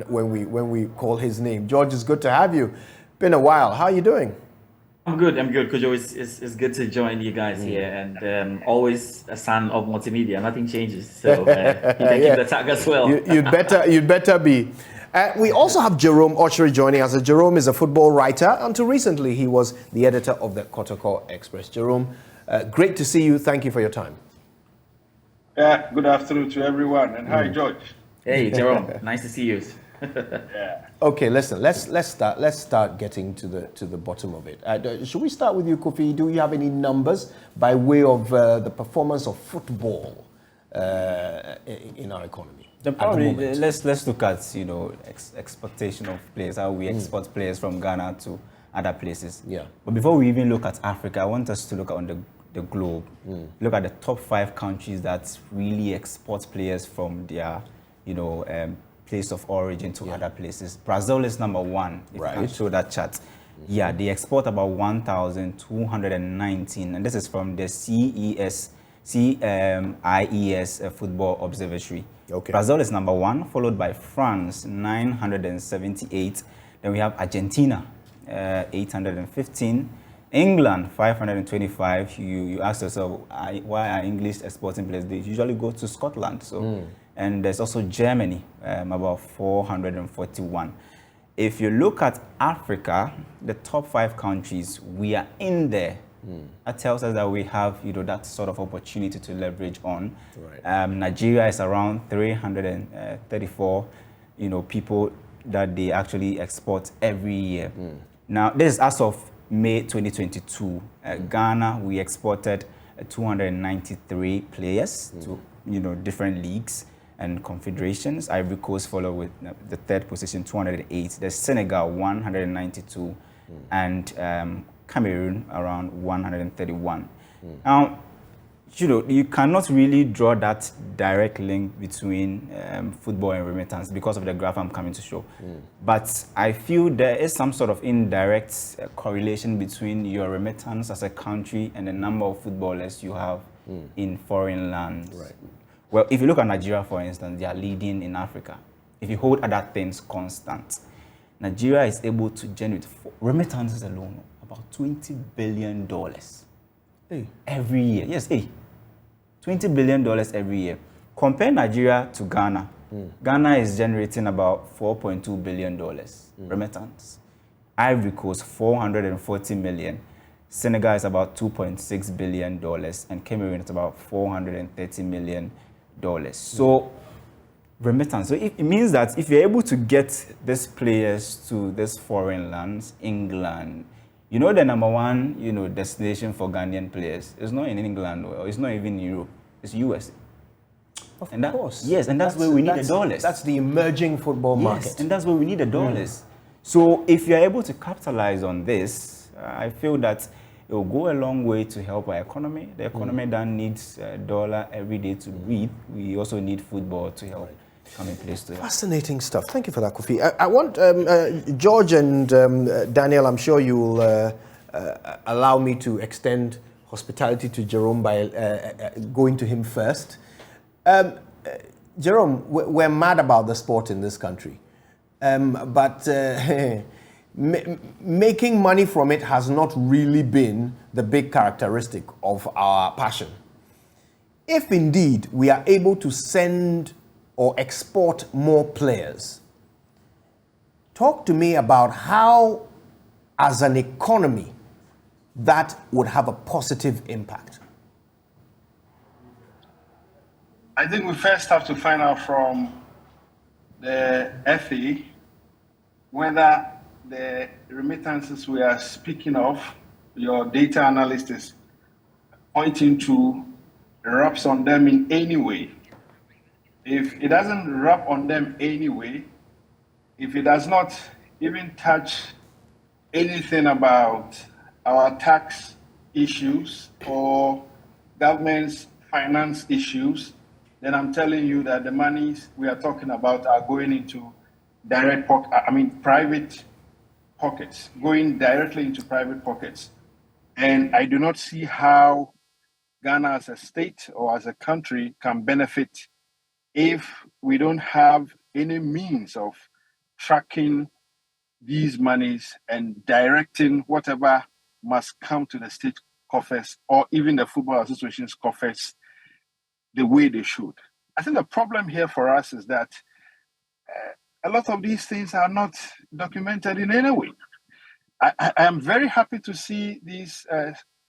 when we call his name. George, it's good to have you. Been a while. How are you doing? I'm good, Kojo. It's good to join you guys here, and always a son of multimedia. Nothing changes, so you can keep the tag as well. You'd better be. We also have Jerome Ochery joining us. Jerome is a football writer. Until recently, he was the editor of the Kotoko Express. Jerome, great to see you. Thank you for your time. Yeah, good afternoon to everyone, and hi, George. Hey, Jerome. Nice to see you. Yeah. Okay, listen. Let's start getting to the bottom of it. Should we start with you, Kofi? Do you have any numbers by way of the performance of football in our economy? Probably let's look at expectation of players, how we export players from Ghana to other places. Yeah. But before we even look at Africa, I want us to look on the globe. Look at the top 5 countries that really export players from their place of origin to other places. Brazil is number 1. If you can show that chart. Yeah, they export about 1,219, and this is from the CIES Football Observatory. Okay. Brazil is number 1, followed by France, 978. Then we have Argentina, 815. England, 525. You ask yourself, why are English exporting players? They usually go to Scotland. So, and there's also Germany, about 441. If you look at Africa, the top 5 countries, we are in there. That tells us that we have, that sort of opportunity to leverage on. Right. Nigeria is around 334, people that they actually export every year. Now, this is as of May 2022. Ghana, we exported 293 players to, different leagues and confederations. Ivory Coast followed with the 3rd position, 208. There's Senegal, 192, and Cameroon around 131. Now, you cannot really draw that direct link between football and remittance because of the graph I'm coming to show. But I feel there is some sort of indirect correlation between your remittance as a country and the number of footballers you have in foreign lands. Right. Well, if you look at Nigeria, for instance, they are leading in Africa. If you hold other things constant, Nigeria is able to generate remittances alone about $20 billion every year. Yes, $20 billion every year. Compare Nigeria to Ghana. Ghana is generating about $4.2 billion remittance. Ivory Coast, 440 million. Senegal is about $2.6 billion, and Cameroon is about $430 million. So, remittance. So it means that if you're able to get these players to these foreign lands, England, the number one, destination for Ghanaian players is not in England or it's not even Europe. It's US. Of and course. Yes, and that's where we need the dollars. That's the emerging football market. And that's where we need the dollars. So if you're able to capitalize on this, I feel that it will go a long way to help our economy. The economy that needs a dollar every day to breathe. We also need football to help come in place to help. Fascinating stuff. Thank you for that, Kofi. I want George and Daniel, I'm sure you will allow me to extend hospitality to Jerome by going to him first. Jerome, we're mad about the sport in this country. But making money from it has not really been the big characteristic of our passion. If indeed we are able to send or export more players, talk to me about how, as an economy, that would have a positive impact. I think we first have to find out from the FA whether the remittances we are speaking of, your data analyst is pointing to, rubs on them in any way. If it doesn't rub on them anyway, if it does not even touch anything about our tax issues or government's finance issues, then I'm telling you that the monies we are talking about are going into private pockets, going directly into private pockets. And I do not see how Ghana as a state or as a country can benefit if we don't have any means of tracking these monies and directing whatever must come to the state coffers or even the football association's coffers the way they should. I think the problem here for us is that a lot of these things are not documented in any way. I am very happy to see these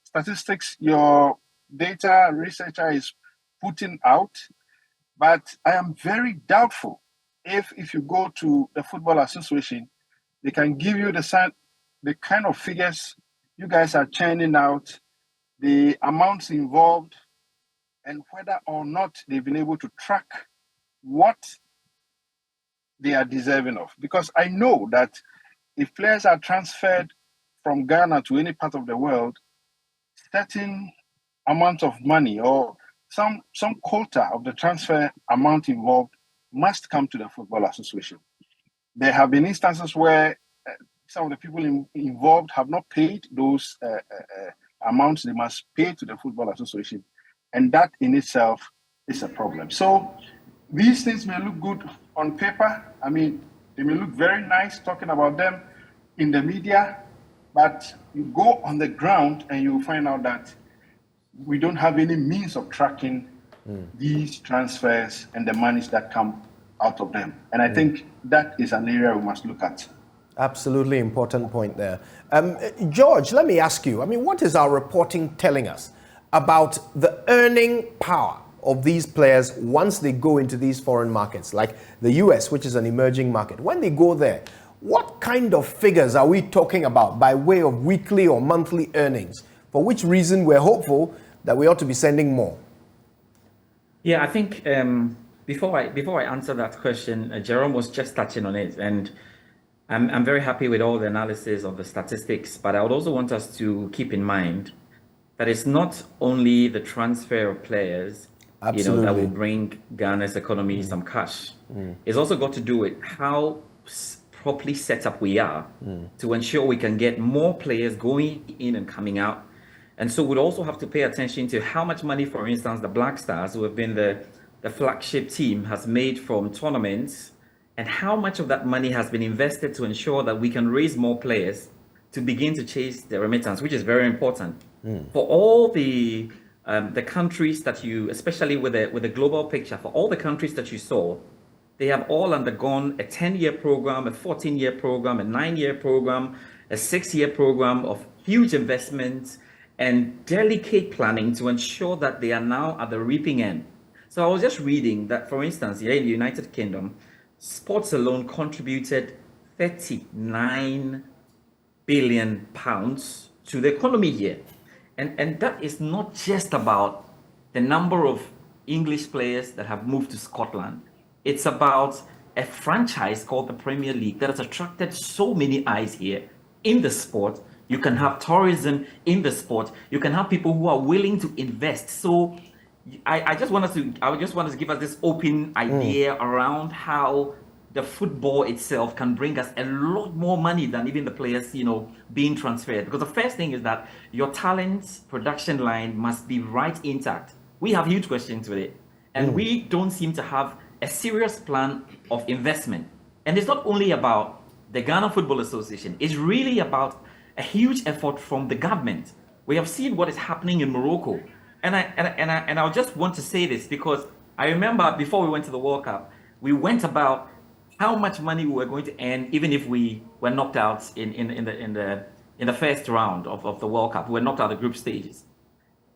statistics your data researcher is putting out, but I am very doubtful if you go to the Football Association, they can give you the kind of figures you guys are churning out, the amounts involved, and whether or not they've been able to track what they are deserving of. Because I know that if players are transferred from Ghana to any part of the world, certain amount of money or some quota of the transfer amount involved must come to the Football Association. There have been instances where some of the people involved have not paid those amounts they must pay to the Football Association. And that in itself is a problem. So these things may look good on paper. I mean, they may look very nice talking about them in the media, but you go on the ground and you find out that we don't have any means of tracking these transfers and the monies that come out of them. And I think that is an area we must look at. Absolutely important point there. George, let me ask you, what is our reporting telling us about the earning power of these players once they go into these foreign markets, like the US, which is an emerging market? When they go there, what kind of figures are we talking about by way of weekly or monthly earnings? For which reason we're hopeful that we ought to be sending more? Yeah, I think before I answer that question, Jerome was just touching on it, and I'm very happy with all the analysis of the statistics, but I would also want us to keep in mind that it's not only the transfer of players, Absolutely. that will bring Ghana's economy some cash. It's also got to do with how properly set up we are to ensure we can get more players going in and coming out. And so we'd also have to pay attention to how much money, for instance, the Black Stars, who have been the flagship team, has made from tournaments, and how much of that money has been invested to ensure that we can raise more players to begin to chase the remittance, which is very important. For all the countries that you, especially with the global picture, for all the countries that you saw, they have all undergone a 10-year program, a 14-year program, a 9-year program, a 6-year program of huge investments and delicate planning to ensure that they are now at the reaping end. So I was just reading that, for instance, here in the United Kingdom, sports alone contributed £39 billion to the economy here. And that is not just about the number of English players that have moved to Scotland. It's about a franchise called the Premier League that has attracted so many eyes here in the sport. You can have tourism in the sport. You can have people who are willing to invest. So I just want to give us this open idea around how the football itself can bring us a lot more money than even the players, being transferred. Because the first thing is that your talent production line must be right intact. We have huge questions with it. And we don't seem to have a serious plan of investment. And it's not only about the Ghana Football Association. It's really about a huge effort from the government. We have seen what is happening in Morocco. And I just want to say this because I remember before we went to the World Cup, we went about how much money we were going to earn even if we were knocked out in the first round of the World Cup. We were knocked out of the group stages.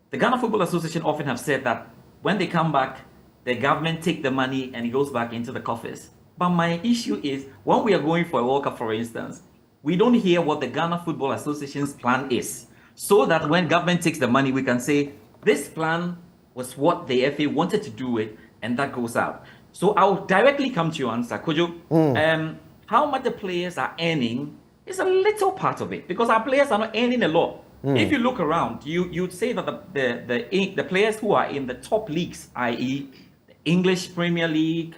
The Ghana Football Association often have said that when they come back, the government take the money and it goes back into the coffers. But my issue is when we are going for a World Cup, for instance, we don't hear what the Ghana Football Association's plan is. So that when government takes the money, we can say, this plan was what the FA wanted to do it, and that goes out. So I'll directly come to your answer, Kojo. How much the players are earning is a little part of it, because our players are not earning a lot. If you look around, you'd say that the players who are in the top leagues, i.e., the English Premier League,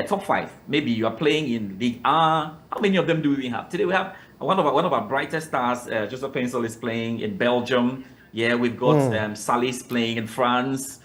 top 5. Maybe you are playing in League R. How many of them do we have? Today we have one of our brightest stars, Joseph Pencil, is playing in Belgium. Yeah, we've got Salis playing in France.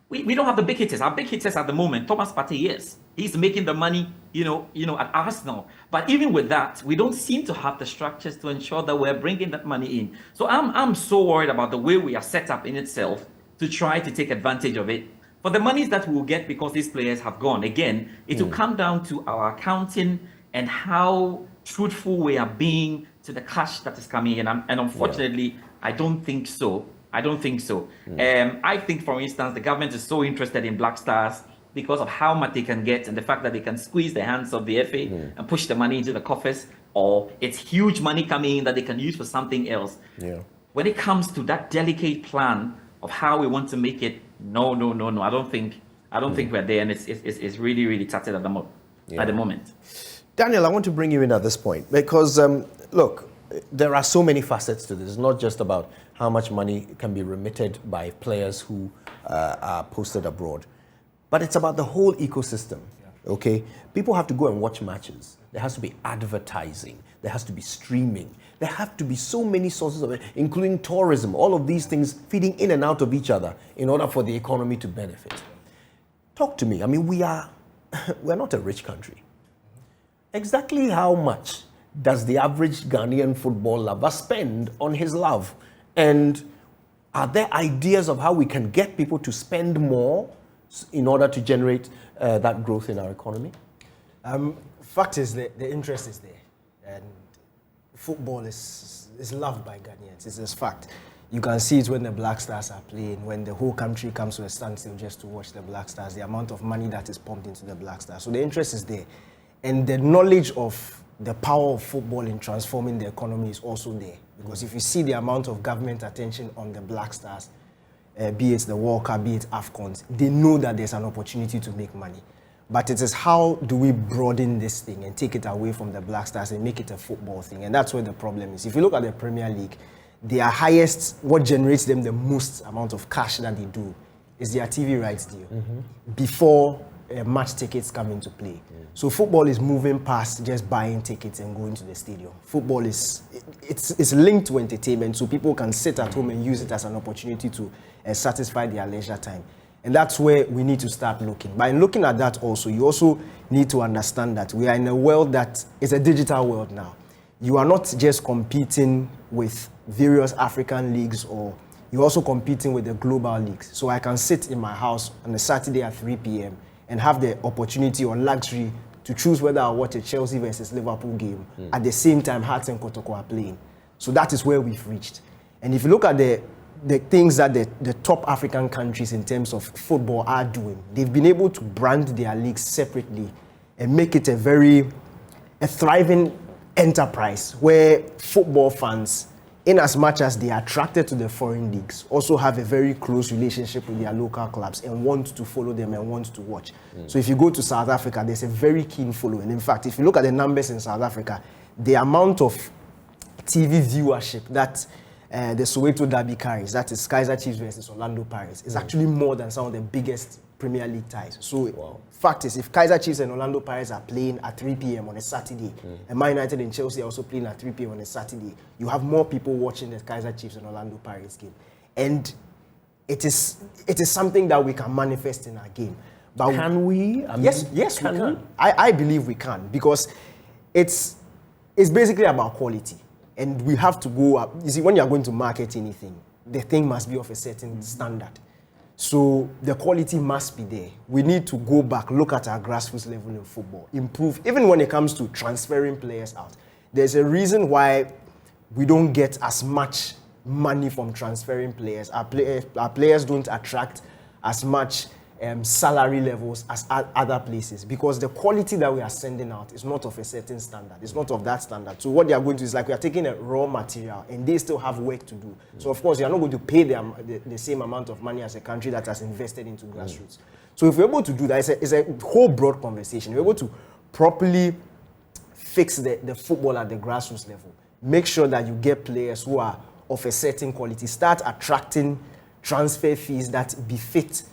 We don't have the big hitters. Our big hitters at the moment, Thomas Partey, yes, he's making the money, at Arsenal. But even with that, we don't seem to have the structures to ensure that we're bringing that money in. So I'm so worried about the way we are set up in itself to try to take advantage of it. For the monies that we will get because these players have gone, again, it will come down to our accounting and how truthful we are being to the cash that is coming in. And unfortunately, I don't think so. I think, for instance, the government is so interested in Black Stars because of how much they can get and the fact that they can squeeze the hands of the FA and push the money into the coffers, or it's huge money coming in that they can use for something else. When it comes to that delicate plan of how we want to make it, no. I don't think we're there, and it's really, really tattered at the moment. Daniel, I want to bring you in at this point because, look, there are so many facets to this. It's not just about how much money can be remitted by players who are posted abroad, but it's about the whole ecosystem, okay? People have to go and watch matches. There has to be advertising. There has to be streaming. There have to be so many sources of it, including tourism, all of these things feeding in and out of each other in order for the economy to benefit. Talk to me. I mean, we're not a rich country. Exactly how much does the average Ghanaian football lover spend on his love? And are there ideas of how we can get people to spend more in order to generate that growth in our economy? Fact is that the interest is there, and football is loved by Ghanaians. It's a fact. You can see it when the Black Stars are playing, when the whole country comes to a standstill just to watch the Black Stars, the amount of money that is pumped into the Black Stars. So the interest is there. And the knowledge of the power of football in transforming the economy is also there. Because if you see the amount of government attention on the Black Stars, be it the World Cup, be it AFCONs, they know that there's an opportunity to make money. But it is how do we broaden this thing and take it away from the Black Stars and make it a football thing? And that's where the problem is. If you look at the Premier League, their highest, what generates them the most amount of cash that they do is their TV rights deal before match tickets come into play. So football is moving past just buying tickets and going to the stadium. Football is it's linked to entertainment, so people can sit at home and use it as an opportunity to satisfy their leisure time. And that's where we need to start looking. By looking at that also, you also need to understand that we are in a world that is a digital world now. You are not just competing with various African leagues, or you're also competing with the global leagues. So I can sit in my house on a Saturday at 3 p.m. and have the opportunity or luxury to choose whether I watch a Chelsea versus Liverpool game. At the same time, Hearts and Kotoko are playing. So that is where we've reached. And if you look at the things that the top African countries in terms of football are doing, they've been able to brand their leagues separately and make it a thriving enterprise where football fans, in as much as they are attracted to the foreign leagues, also have a very close relationship with their local clubs and want to follow them and want to watch. So if you go to South Africa, there's a very keen following. In fact, if you look at the numbers in South Africa, the amount of TV viewership that the Soweto Derby carries, that is Kaizer Chiefs versus Orlando Pirates, is actually more than some of the biggest Premier League ties. So fact is, if Kaizer Chiefs and Orlando Pirates are playing at 3 p.m. on a Saturday, and Man United and Chelsea are also playing at 3 p.m. on a Saturday, you have more people watching the Kaizer Chiefs and Orlando Pirates game. And it is something that we can manifest in our game. But can we? Yes, we can. I believe we can, because it's basically about quality. And we have to go up. You see, when you're going to market anything, the thing must be of a certain standard. So the quality must be there. We need to go back, look at our grassroots level in football, improve. Even when it comes to transferring players out, there's a reason why we don't get as much money from transferring players. Our players don't attract as much salary levels as other places, because the quality that we are sending out is not of a certain standard. It's not of that standard. So what they are going to do is like we are taking a raw material and they still have work to do. So of course you are not going to pay them the same amount of money as a country that has invested into grassroots. So if we're able to do that, it's a whole broad conversation. We're able to properly fix the football at the grassroots level. Make sure that you get players who are of a certain quality. Start attracting transfer fees that befit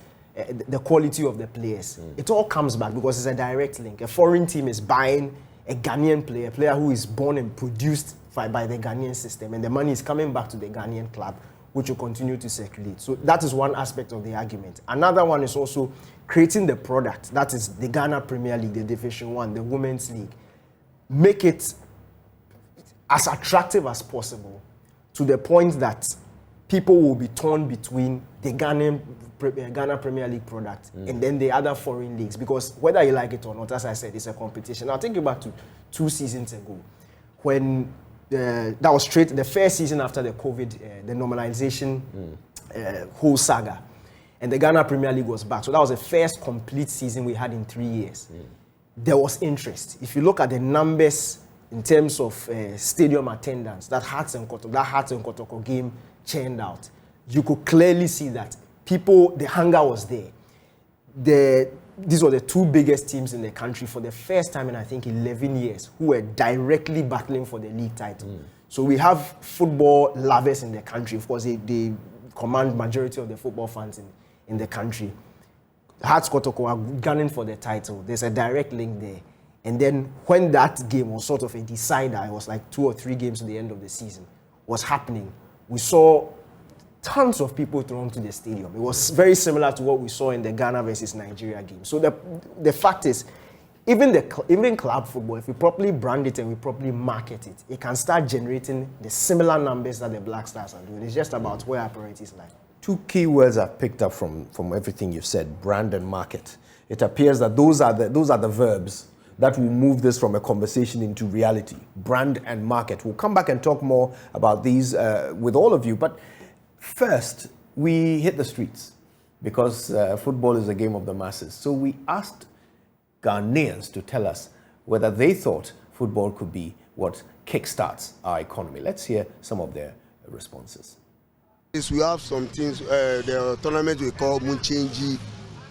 the quality of the players. It all comes back because it's a direct link. A foreign team is buying a Ghanaian player, a player who is born and produced by the Ghanaian system, and the money is coming back to the Ghanaian club, which will continue to circulate. So that is one aspect of the argument. Another one is also creating the product. That is the Ghana Premier League, the Division 1, the Women's League. Make it as attractive as possible to the point that people will be torn between the Ghana Premier League product and then the other foreign leagues, because whether you like it or not, as I said, it's a competition. Now think back to 2 seasons ago when that was straight the first season after the COVID, the normalization whole saga, and the Ghana Premier League was back. So that was the first complete season we had in 3 years. There was interest. If you look at the numbers in terms of stadium attendance, that Hearts and Kotoko game churned out, you could clearly see that the hunger was there. These were the 2 biggest teams in the country for the first time in I think 11 years who were directly battling for the league title. So we have football lovers in the country. Of course, they command majority of the football fans in the country. Hearts Kotoko are gunning for the title. There's a direct link there. And then when that game was sort of a decider, it was like 2 or 3 games to the end of the season, was happening, we saw tons of people thrown to the stadium. It was very similar to what we saw in the Ghana versus Nigeria game. So the fact is, even club football, if we properly brand it and we properly market it, it can start generating the similar numbers that the Black Stars are doing. It's just about where our priorities lie. 2 key words I've picked up from everything you've said: brand and market. It appears that those are the verbs that will move this from a conversation into reality. Brand and market. We'll come back and talk more about these with all of you. But first, we hit the streets because football is a game of the masses. So we asked Ghanaians to tell us whether they thought football could be what kickstarts our economy. Let's hear some of their responses. Yes, we have some things, the tournament we call Munchenji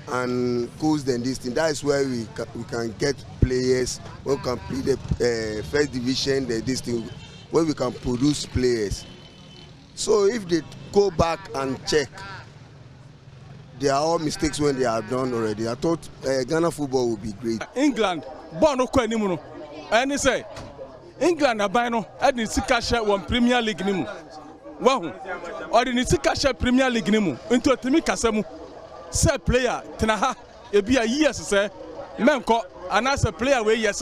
and Coast and this thing. That is where we can get players who can play the first division, this thing, where we can produce players. So if they go back and check, they are all mistakes when they are done already. I thought Ghana football would be great. England, born no kwa nimu no. And say England aban no e di sika share one Premier League nimu. Wahu. Or di sika share Premier League nimu. Into timi kasemu. Say player tenaha e bia years say menko anasa player we yes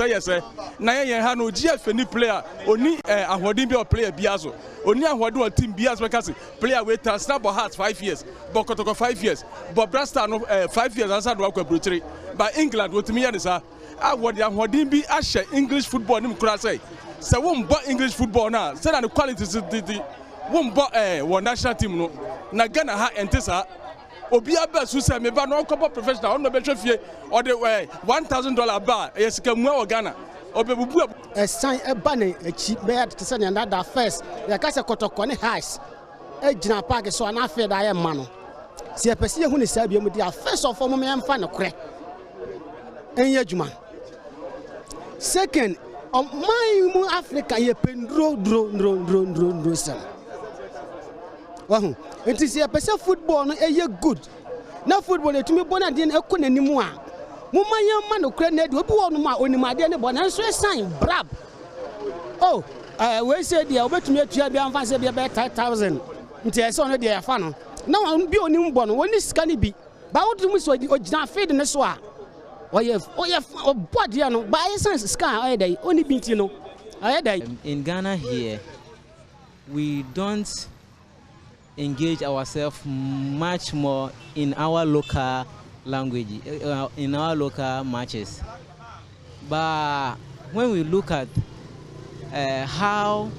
na yen ha no GF ni player oni ahodin bi o player biazo oni ahodin o team biazo because player we transfer but has 5 years but kotoko 5 years but Brasta no 5 years answer do akwa but England what me yan sa awodi ahodin bi ahye English football nim kura say won bo English football na say na the quality the won bo one national team no na Ghana ha entesa obi abesu say me ba no couple professional on no be hwefie or the $1,000 bar yes ka mu Ghana obebubu sign e ba ne echi be to say na that first ya ka se kotoko ne highs e gina park so na afi da ye ma no se pese hu ne sa bia mu dia first of all me emfa ne kore enye adwuma second my mu Africa ye pendro dro sem wahu enti se pese football no eye good na football etumi bona de na ekonanimu a mo maye ma no kra na de obi wo no ma onimade ne bona nso sign brab oh we say dia obetumi atua bia mfa se bia be 3000 nti ese ono de ya fa no na bi onim bo no woni sika ne bi ba wodum so ogina feed ne so a oye obode no ba essence sika oye dai oni binti no oye dai. In Ghana here we don't engage ourselves much more in our local language, in our local matches. But when we look at how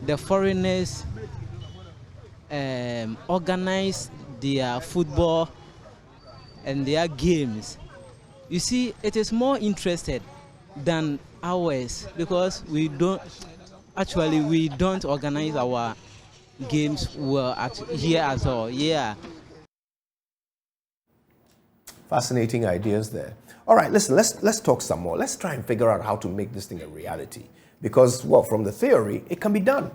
the foreigners organize their football and their games, you see, it is more interested than ours because we don't organize our games well here as all. Yeah. Fascinating ideas there. All right, listen, let's talk some more. Let's try and figure out how to make this thing a reality. Because, well, from the theory, it can be done.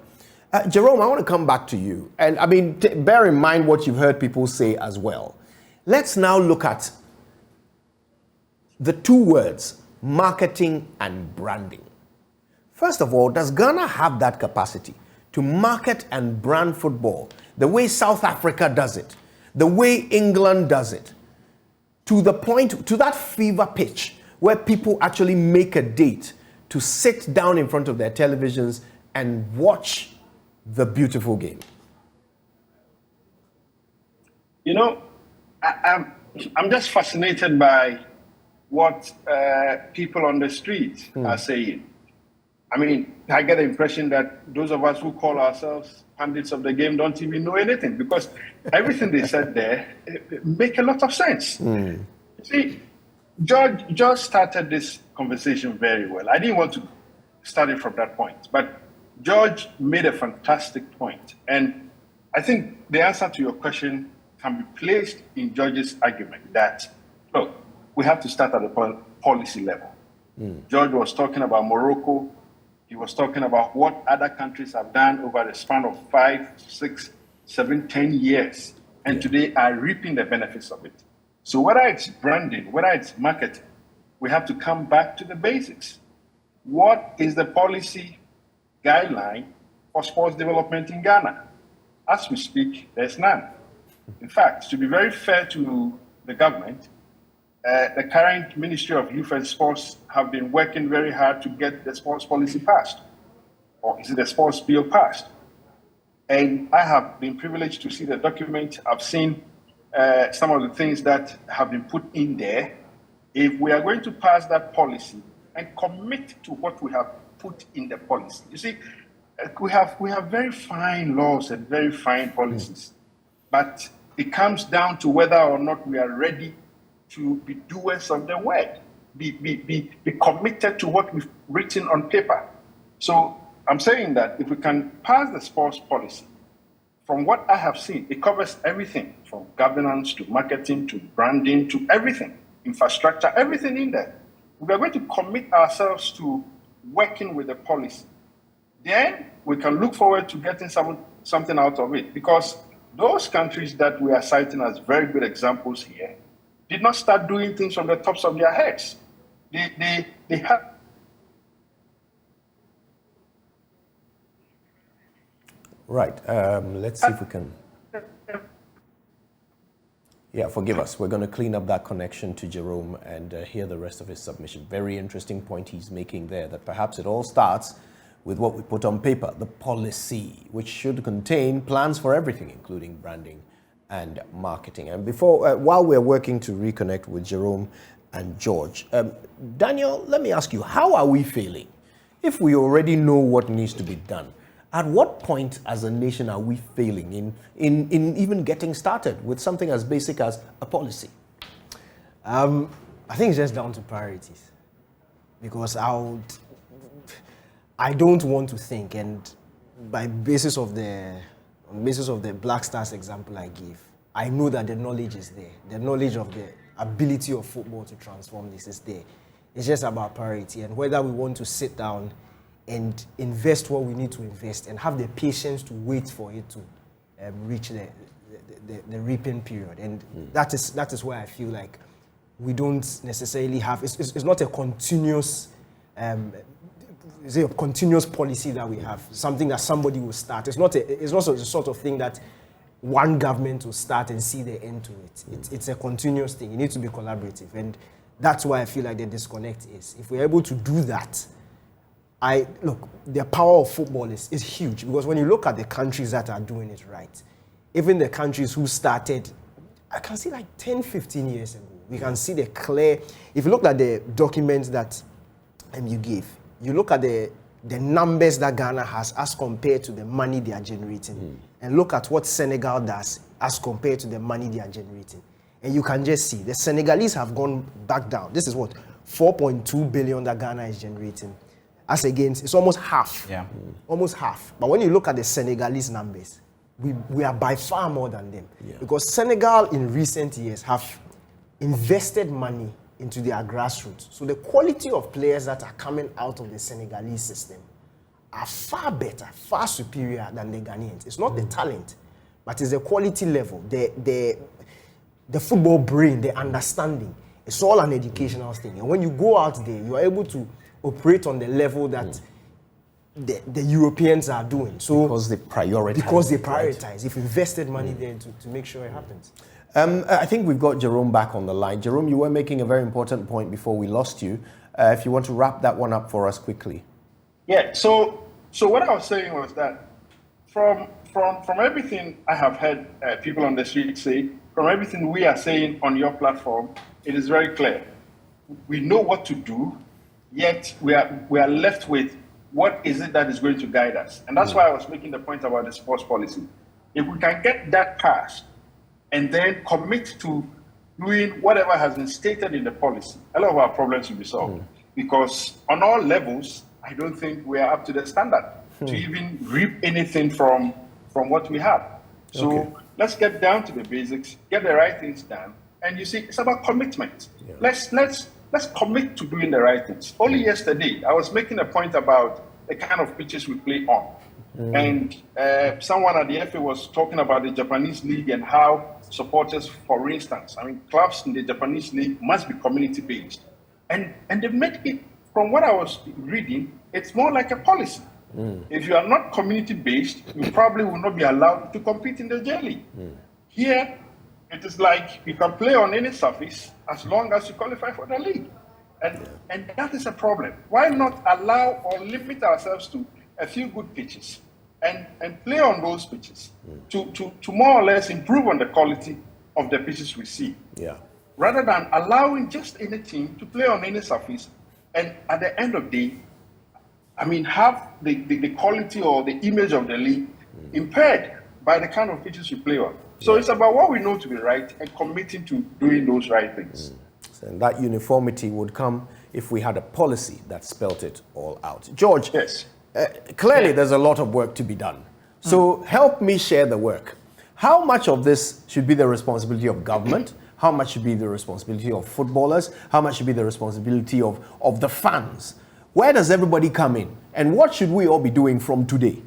Jerome, I want to come back to you. And I mean, bear in mind what you've heard people say as well. Let's now look at the two words, marketing and branding. First of all, does Ghana have that capacity to market and brand football the way South Africa does it, the way England does it, to the point, to that fever pitch where people actually make a date to sit down in front of their televisions and watch the beautiful game? You know, I'm just fascinated by what people on the street are saying. I mean, I get the impression that those of us who call ourselves pundits of the game don't even know anything because everything they said there make a lot of sense. See, George started this conversation very well. I didn't want to start it from that point, but George made a fantastic point. And I think the answer to your question can be placed in George's argument that, look, we have to start at the policy level. George was talking about Morocco. He was talking about what other countries have done over the span of 5, 6, 7, 10 years, and today are reaping the benefits of it. So whether it's branding, whether it's marketing, we have to come back to the basics. What is the policy guideline for sports development in Ghana? As we speak, there's none. In fact, to be very fair to the government, the current Ministry of Youth and Sports have been working very hard to get the sports policy passed, or is it the sports bill passed? And I have been privileged to see the document. I've seen some of the things that have been put in there. If we are going to pass that policy and commit to what we have put in the policy, you see, we have very fine laws and very fine policies, but it comes down to whether or not we are ready to be doers of the word, be committed to what we've written on paper. So I'm saying that if we can pass the sports policy, from what I have seen, it covers everything from governance to marketing to branding to everything, infrastructure, everything in there. We are going to commit ourselves to working with the policy. Then we can look forward to getting some something out of it. Because those countries that we are citing as very good examples here did not start doing things from the tops of their heads. They have. Right. Let's see if we can. Yeah, forgive us. We're going to clean up that connection to Jerome and hear the rest of his submission. Very interesting point he's making there, that perhaps it all starts with what we put on paper, the policy, which should contain plans for everything, including branding and marketing. And while we're working to reconnect with Jerome and George, Daniel, let me ask you, how are we failing? If we already know what needs to be done, at what point as a nation are we failing in even getting started with something as basic as a policy? I think it's just down to priorities. Because I don't want to think, and by basis of the Black Stars example I gave, I know that the knowledge is there. The knowledge of the ability of football to transform this is there. It's just about priority and whether we want to sit down and invest what we need to invest and have the patience to wait for it to reach the reaping period. And that is where I feel like we don't necessarily have, it's not a continuous policy that we have, something that somebody will start. It's not the sort of thing that one government will start and see the end to it. It's a continuous thing. It needs to be collaborative. And that's why I feel like the disconnect is. If we're able to do that, the power of football is huge, because when you look at the countries that are doing it right, even the countries who started, I can see like 10, 15 years ago, we can see the clear, if you look at the documents that you gave, you look at the numbers that Ghana has as compared to the money they are generating, and look at what Senegal does as compared to the money they are generating. And you can just see, the Senegalese have gone back down. This is what, 4.2 billion that Ghana is generating. As against, it's almost half. Yeah. Almost half. But when you look at the Senegalese numbers, we are by far more than them. Yeah. Because Senegal in recent years have invested money into their grassroots. So the quality of players that are coming out of the Senegalese system are far better, far superior than the Ghanaians. It's not the talent, but it's the quality level, the football brain, the understanding. It's all an educational thing. And when you go out there, you are able to operate on the level that the Europeans are doing. So because they prioritize. Right? They've invested money there to make sure it happens. I think we've got Jerome back on the line. Jerome, you were making a very important point before we lost you. If you want to wrap that one up for us quickly. Yeah, so what I was saying was that from everything I have heard people on the street say, from everything we are saying on your platform, it is very clear. We know what to do, yet we are left with what is it that is going to guide us. And that's why I was making the point about the sports policy. If we can get that passed and then commit to doing whatever has been stated in the policy, a lot of our problems will be solved. Because on all levels, I don't think we are up to the standard to even reap anything from what we have. So let's get down to the basics, get the right things done. And you see, it's about commitment. Yeah. Let's commit to doing the right things. Only yesterday, I was making a point about the kind of pitches we play on. And someone at the FA was talking about the Japanese league and how supporters, for instance, clubs in the Japanese league must be community-based. And they made it, from what I was reading, it's more like a policy. If you are not community-based, you probably will not be allowed to compete in the J League. Here, it is like you can play on any surface as long as you qualify for the league. And that is a problem. Why not allow or limit ourselves to a few good pitches and play on those pitches to more or less improve on the quality of the pitches we see? Yeah. Rather than allowing just any team to play on any surface and at the end of the day, have the quality or the image of the league impaired by the kind of pitches we play on. So it's about what we know to be right and committing to doing those right things. And that uniformity would come if we had a policy that spelt it all out. George, yes. Clearly there's a lot of work to be done. So help me share the work. How much of this should be the responsibility of government? How much should be the responsibility of footballers? How much should be the responsibility of the fans? Where does everybody come in? And what should we all be doing from today?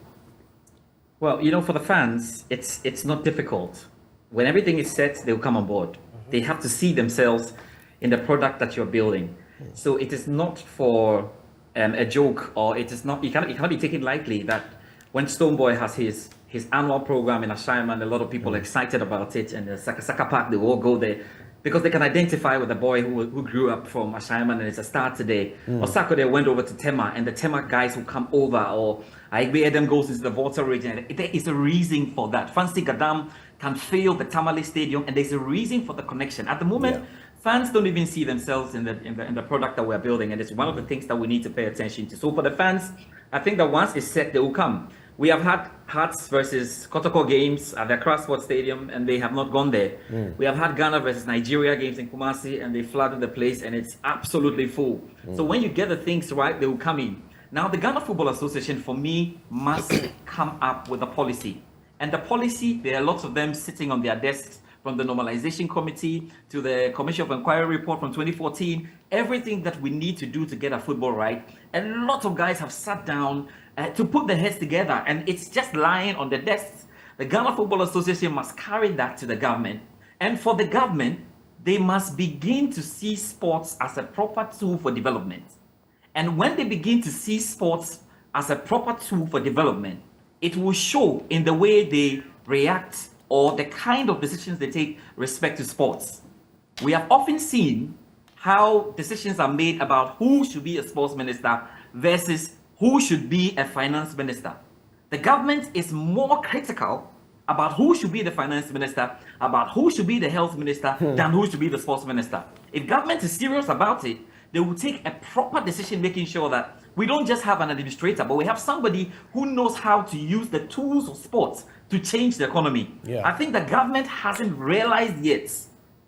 Well, for the fans, it's not difficult. When everything is set, they'll come on board. They have to see themselves in the product that you're building. So it is not for a joke, or it is not. You cannot be taken lightly that when Stoneboy has his annual program in Ashaiman, a lot of people are excited about it, and the Saka Park, they all go there because they can identify with the boy who grew up from Ashaiman and is a star today. Or Saturday went over to Tema, and the Tema guys who come over, or Aigbe Adam goes into the Volta region. There is a reason for that. Fancy Gadam can fill the Tamale Stadium, and there's a reason for the connection. At the moment, fans don't even see themselves in the product that we're building, and it's one of the things that we need to pay attention to. So for the fans, I think that once it's set, they will come. We have had Hearts versus Kotoko games at the Accra Sports Stadium, and they have not gone there. We have had Ghana versus Nigeria games in Kumasi, and they flooded the place, and it's absolutely full. So when you get the things right, they will come in. Now, the Ghana Football Association, for me, must come up with a policy. And the policy, there are lots of them sitting on their desks, from the Normalization Committee to the Commission of Inquiry report from 2014, everything that we need to do to get our football right. And a lot of guys have sat down to put their heads together, and it's just lying on the desks. The Ghana Football Association must carry that to the government. And for the government, they must begin to see sports as a proper tool for development. And when they begin to see sports as a proper tool for development, it will show in the way they react or the kind of decisions they take respect to sports. We have often seen how decisions are made about who should be a sports minister versus who should be a finance minister. The government is more critical about who should be the finance minister, about who should be the health minister, than who should be the sports minister. If government is serious about it, they will take a proper decision, making sure that we don't just have an administrator, but we have somebody who knows how to use the tools of sports to change the economy. I think the government hasn't realized yet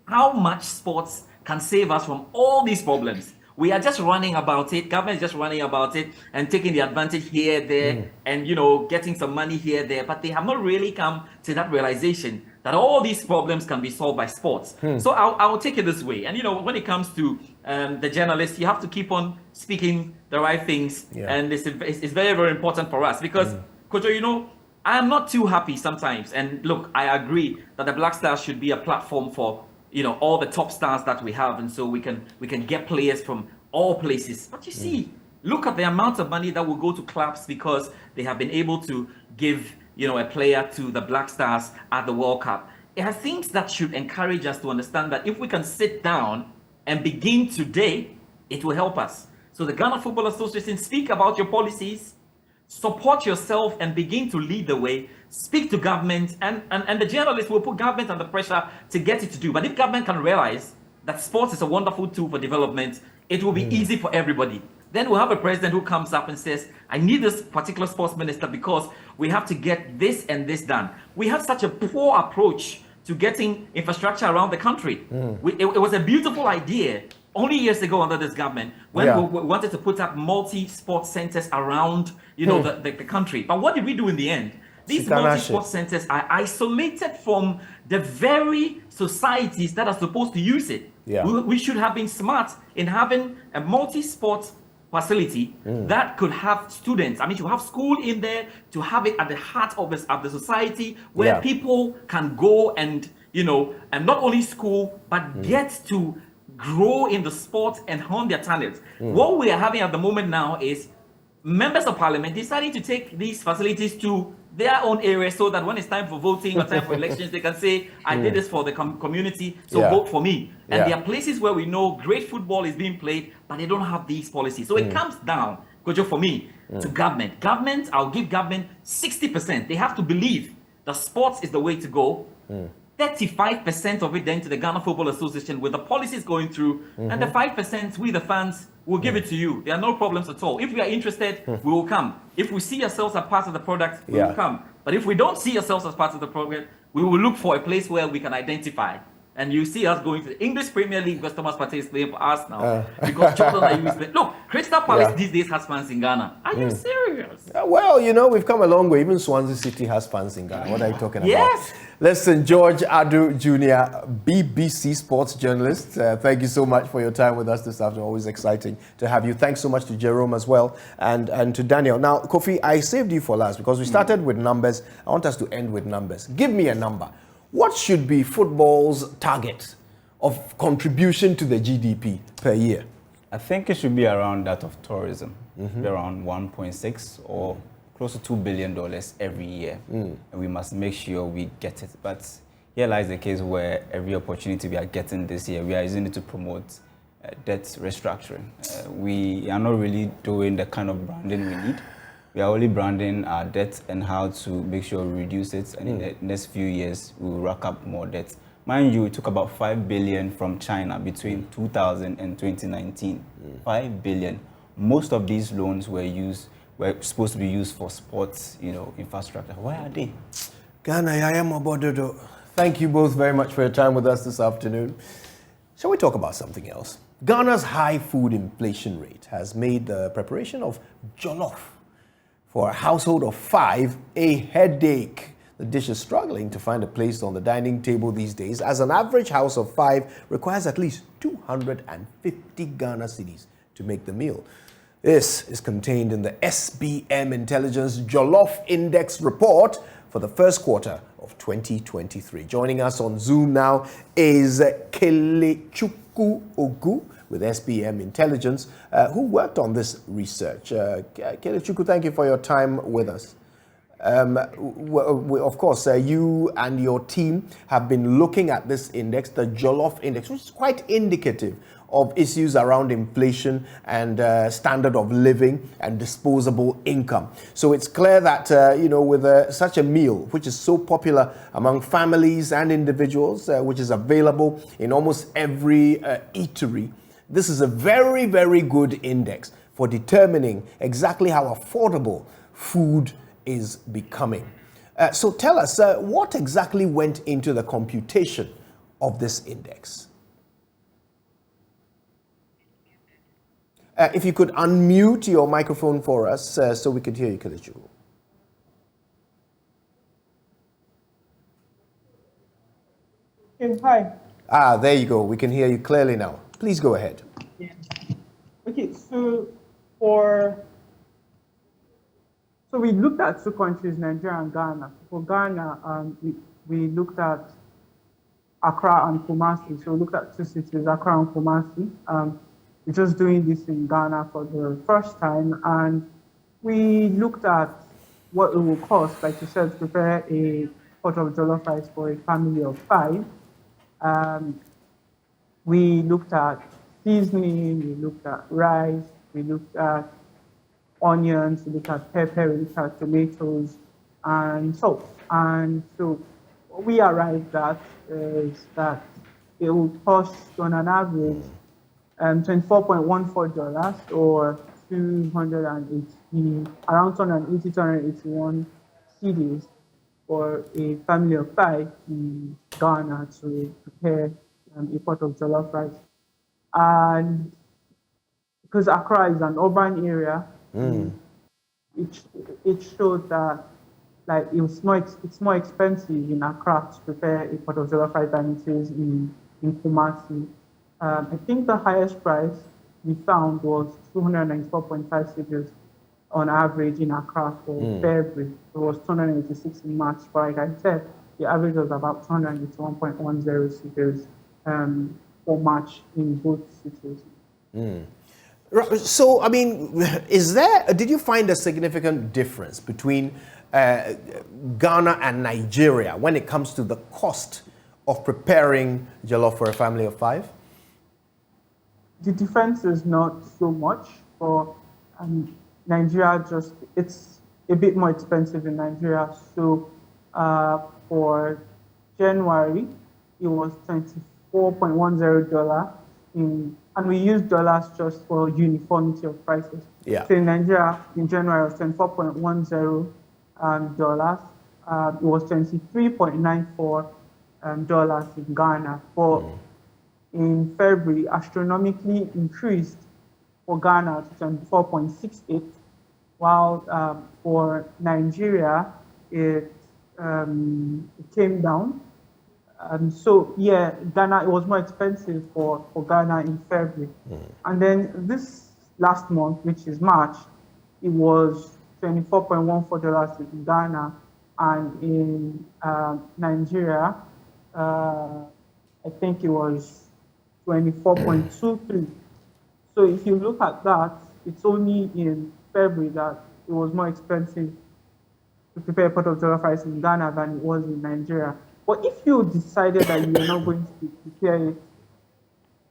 how much sports can save us from all these problems. We are just running about it. Government is just running about it and taking the advantage here, there, and getting some money here, there. But they have not really come to that realization that all these problems can be solved by sports. So I'll take it this way. And when it comes to the journalists, you have to keep on speaking the right things, and it's very, very important for us because, Kojo, I am not too happy sometimes. And look, I agree that the Black Stars should be a platform for all the top stars that we have, and so we can get players from all places. But you see, look at the amount of money that will go to clubs because they have been able to give a player to the Black Stars at the World Cup. It are things that should encourage us to understand that if we can sit down and begin today, it will help us. So the Ghana Football Association, speak about your policies, support yourself and begin to lead the way, speak to government, and the journalists will put government under pressure to get it to do. But if government can realize that sports is a wonderful tool for development, it will be easy for everybody. Then we'll have a president who comes up and says, I need this particular sports minister because we have to get this and this done. We have such a poor approach to getting infrastructure around the country. It was a beautiful idea only years ago under this government when we wanted to put up multi-sport centers around the country. But what did we do in the end? These multi-sport centers are isolated from the very societies that are supposed to use it. We should have been smart in having a multi-sport facility that could have students. I mean, to have school in there, to have it at the heart of the society where people can go and not only school, but get to grow in the sport and hone their talents. What we are having at the moment now is members of parliament deciding to take these facilities to their own areas so that when it's time for voting or time for elections, they can say, I did this for the community, so vote for me. And there are places where we know great football is being played, but they don't have these policies. So it comes down, Kojo, for me, to government. Government, I'll give government 60%. They have to believe that sports is the way to go. 35% of it then to the Ghana Football Association with the policies going through, and the 5% we the fans will give it to you. There are no problems at all. If we are interested, we will come. If we see ourselves as part of the product, we will come. But if we don't see ourselves as part of the product, we will look for a place where we can identify And you see us going to the English Premier League because Thomas Partey is playing for us now. Because Jordan Ayew is playing. Look, Crystal Palace these days has fans in Ghana. Are you serious? Well, you know, we've come a long way. Even Swansea City has fans in Ghana. What are you talking Yes. about? Listen, George Adu Jr., BBC sports journalist, thank you so much for your time with us this afternoon. Always exciting to have you. Thanks so much to Jerome as well and to Daniel. Now, Kofi, I saved you for last because we started with numbers. I want us to end with numbers. Give me a number. What should be football's target of contribution to the GDP per year? I think it should be around that of tourism, be around 1.6 or close to $2 billion every year. And we must make sure we get it. But here lies the case where every opportunity we are getting this year, we are using it to promote debt restructuring. We are not really doing the kind of branding we need. We are only branding our debt and how to make sure we reduce it. And in the next few years, we will rack up more debt. Mind you, it took about $5 billion from China between 2000 and 2019. $5 billion. Most of these loans were supposed to be used for sports, infrastructure. Where are they? Ghana, I am Obododo. Thank you both very much for your time with us this afternoon. Shall we talk about something else? Ghana's high food inflation rate has made the preparation of jollof for a household of 5 a headache. The dish is struggling to find a place on the dining table these days, as an average house of 5 requires at least 250 Ghana cedis to make the meal. This is contained in the SBM Intelligence Jollof Index report for the first quarter of 2023. Joining us on Zoom now is Kelechukwu Ogu with SBM Intelligence, who worked on this research. Kelechukwu, thank you for your time with us. Of course, you and your team have been looking at this index, the Jollof Index, which is quite indicative of issues around inflation and standard of living and disposable income. So it's clear that, with such a meal, which is so popular among families and individuals, which is available in almost every eatery, this is a very, very good index for determining exactly how affordable food is becoming. So tell us, what exactly went into the computation of this index? If you could unmute your microphone for us so we could hear you, Kelechukwu. Hi. There you go. We can hear you clearly now. Please go ahead. Yeah. Okay, so we looked at 2 countries, Nigeria and Ghana. For Ghana, we looked at Accra and Kumasi. So we looked at 2 cities, Accra and Kumasi. We're just doing this in Ghana for the first time, and we looked at what it will cost, like you said, to prepare a pot of jollof rice for a family of 5. We looked at seasoning, we looked at rice, we looked at onions, we looked at pepper, we looked at tomatoes, and salt. And so what we arrived at is that it will cost on an average $24.14 or around 280, 281 cedis for a family of 5 in Ghana to prepare a pot of jollof rice. And because Accra is an urban area, it showed that it's more expensive in Accra to prepare a pot of jollof rice than it is in Kumasi. I think the highest price we found was 294.5 cedis on average in Accra for February. It was 286 in March, but like I said, the average was about 281.10 cedis for March in both cities. So, I mean, did you find a significant difference between Ghana and Nigeria when it comes to the cost of preparing jollof for a family of 5? The difference is not so much. For Nigeria, it's a bit more expensive in Nigeria. So for January, it was $24.10 and we use dollars just for uniformity of prices. Yeah. So in Nigeria, in January, it was $24.10 dollars. It was $23.94 dollars in Ghana. But in February, astronomically increased for Ghana to 24.68, while for Nigeria, it came down. So yeah, Ghana, it was more expensive for Ghana in February. And then this last month, which is March, it was $24.14 in Ghana, and in Nigeria, I think it was 24.23. So if you look at that, it's only in February that it was more expensive to prepare a pot of jollof rice in Ghana than it was in Nigeria. But if you decided that you are not going to prepare it,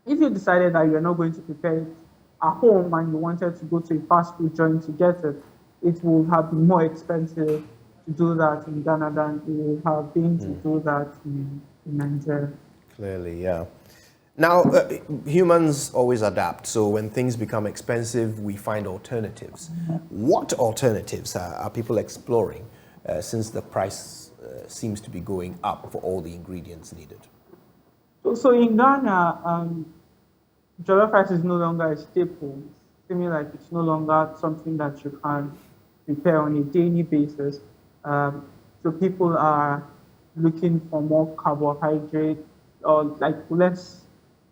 if you decided that you are not going to prepare it at home and you wanted to go to a fast food joint to get it, it would have been more expensive to do that in Ghana than it would have been to do that in Nigeria. Clearly, yeah. Now, humans always adapt. So when things become expensive, we find alternatives. What alternatives are people exploring since the price seems to be going up for all the ingredients needed? So in Ghana, jollof rice is no longer a staple. It's seeming like it's no longer something that you can prepare on a daily basis. So people are looking for more carbohydrate or like less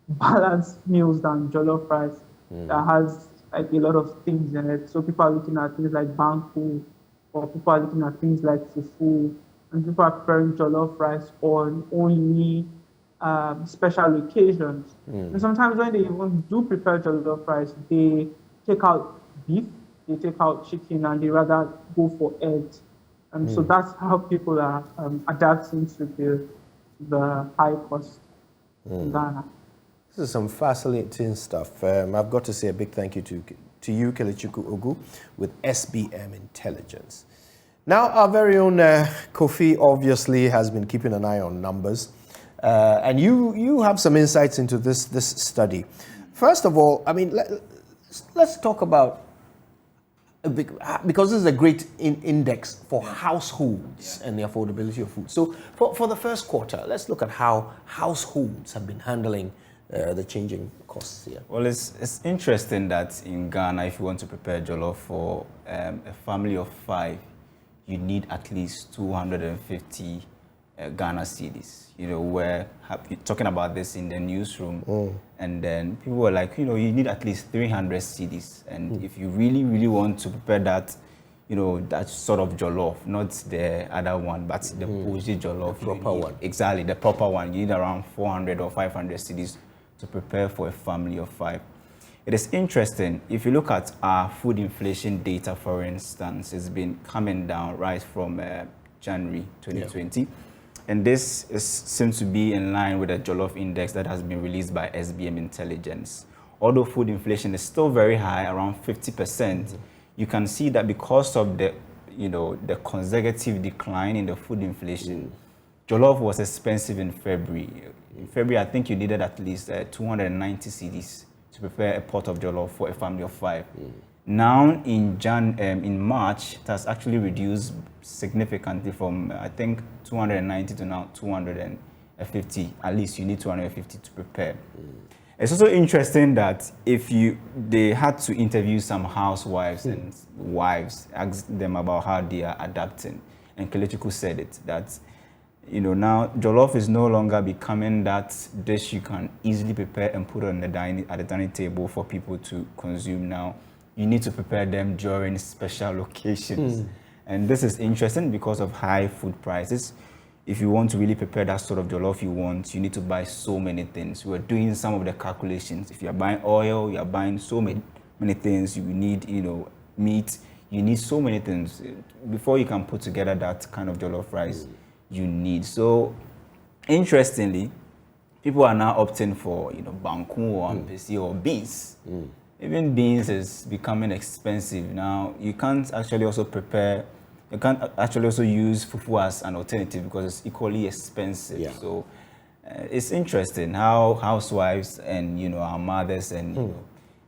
balanced meals than jollof rice that has like a lot of things in it. So people are looking at things like banku, or people are looking at things like fufu, and people are preparing jollof rice on only special occasions. And sometimes when they even do prepare jollof rice, they take out beef, they take out chicken, and they rather go for eggs. And so that's how people are adapting to the high cost in Ghana. This is some fascinating stuff. I've got to say a big thank you to you, Kelechukwu Ogu, with SBM Intelligence. Now, our very own Kofi obviously has been keeping an eye on numbers. And you have some insights into this study. First of all, I mean, let's talk about, because this is a great index for households and the affordability of food. So for the first quarter, let's look at how households have been handling the changing costs here. Well, it's interesting that in Ghana, if you want to prepare jollof for a family of 5, you need at least 250 Ghana cedis. You know, we're talking about this in the newsroom, and then people were like, you know, you need at least 300 cedis. And if you really want to prepare that, you know, that sort of jollof, not the other one, but the bougie jollof. The proper one. Exactly, the proper one. You need around 400 or 500 cedis to prepare for a family of 5. It is interesting, if you look at our food inflation data, for instance, it's been coming down right from January 2020. Yeah. And this seems to be in line with the jollof index that has been released by SBM Intelligence. Although food inflation is still very high, around 50%, you can see that because of the consecutive decline in the food inflation, jollof was expensive in February. In February, I think you needed at least 290 cedis to prepare a pot of jollof for a family of 5. Now in March, it has actually reduced significantly from I think 290 to now 250. At least you need 250 to prepare. It's also interesting that they had to interview some housewives and wives, ask them about how they are adapting, and Kelechukwu said it that, you know, now jollof is no longer becoming that dish you can easily prepare and put on at the dining table for people to consume. Now you need to prepare them during special occasions. And this is interesting because of high food prices. If you want to really prepare that sort of jollof you want, you need to buy so many things. We are doing some of the calculations. If you are buying oil, you are buying so many things. You need, you know, meat. You need so many things before you can put together that kind of jollof rice you need. So, interestingly, people are now opting for, you know, banku or ampesi or beans. Even beans is becoming expensive now. You can't actually also use fufu as an alternative because it's equally expensive. Yeah. So it's interesting how housewives and, you know, our mothers and you know,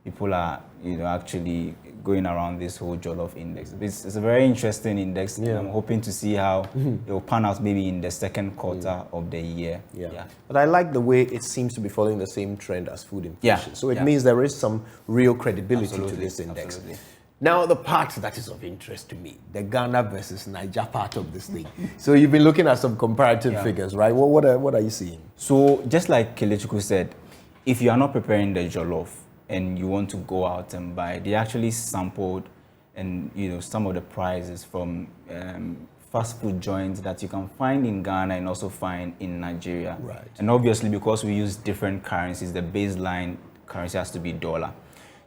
people are, actually going around this whole jollof index. It's a very interesting index. Yeah. I'm hoping to see how it will pan out maybe in the second quarter of the year. Yeah. But I like the way it seems to be following the same trend as food inflation. Yeah. So it means there is some real credibility to this index. Absolutely. Now, the part that is of interest to me, the Ghana versus Niger part of this thing. So you've been looking at some comparative figures, right? What are you seeing? So just like Kelechuku said, if you are not preparing the jollof and you want to go out and buy, they actually sampled and some of the prices from fast food joints that you can find in Ghana and also find in Nigeria. Right. And obviously because we use different currencies, the baseline currency has to be dollar.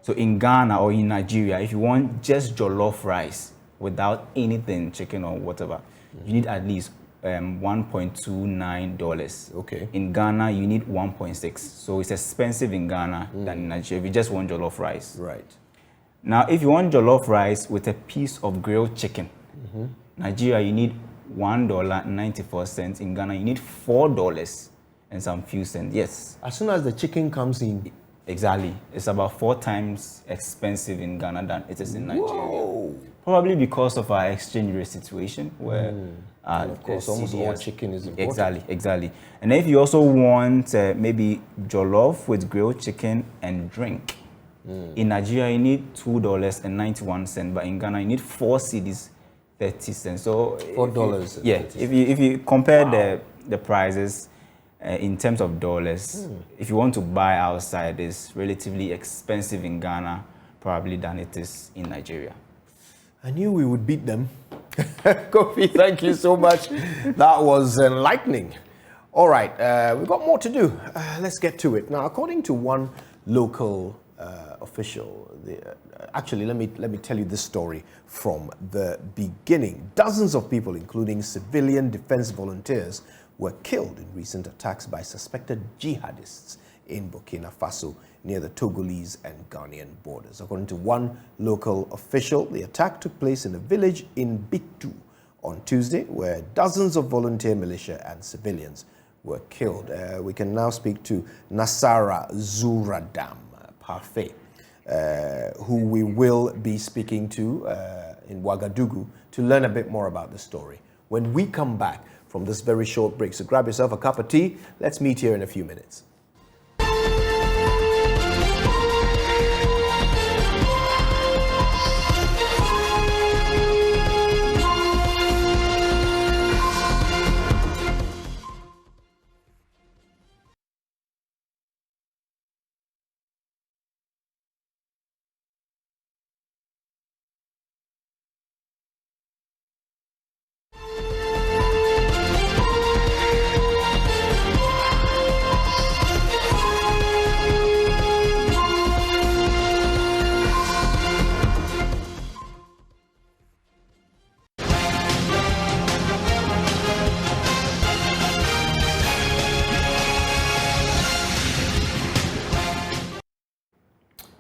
So in Ghana or in Nigeria, if you want just jollof rice without anything, chicken or whatever, you need at least $1.29. Okay. In Ghana, you need 1.6. So it's expensive in Ghana than in Nigeria if you just want jollof rice. Right. Now, if you want jollof rice with a piece of grilled chicken, Nigeria, you need $1.94. In Ghana, you need $4 and some few cents. Yes. As soon as the chicken comes in. Exactly. It's about 4 times expensive in Ghana than it is in Nigeria. Whoa. Probably because of our exchange rate situation where and of course almost all chicken is important. Exactly. And if you also want maybe jollof with grilled chicken and drink, in Nigeria you need $2.91, but in Ghana you need 4 cedis 30 cents. So $4. If you compare the prices in terms of dollars, if you want to buy outside, it's relatively expensive in Ghana probably than it is in Nigeria. I knew we would beat them. Kofi, thank you so much. That was enlightening. All right, we've got more to do. Let's get to it. Now, according to one local official, actually, let me tell you this story from the beginning. Dozens of people, including civilian defense volunteers, were killed in recent attacks by suspected jihadists in Burkina Faso near the Togolese and Ghanaian borders. According to one local official, the attack took place in a village in Biktu on Tuesday, where dozens of volunteer militia and civilians were killed. We can now speak to Nasara Zuradam Parfait, who we will be speaking to in Ouagadougou to learn a bit more about the story when we come back from this very short break. So grab yourself a cup of tea. Let's meet here in a few minutes.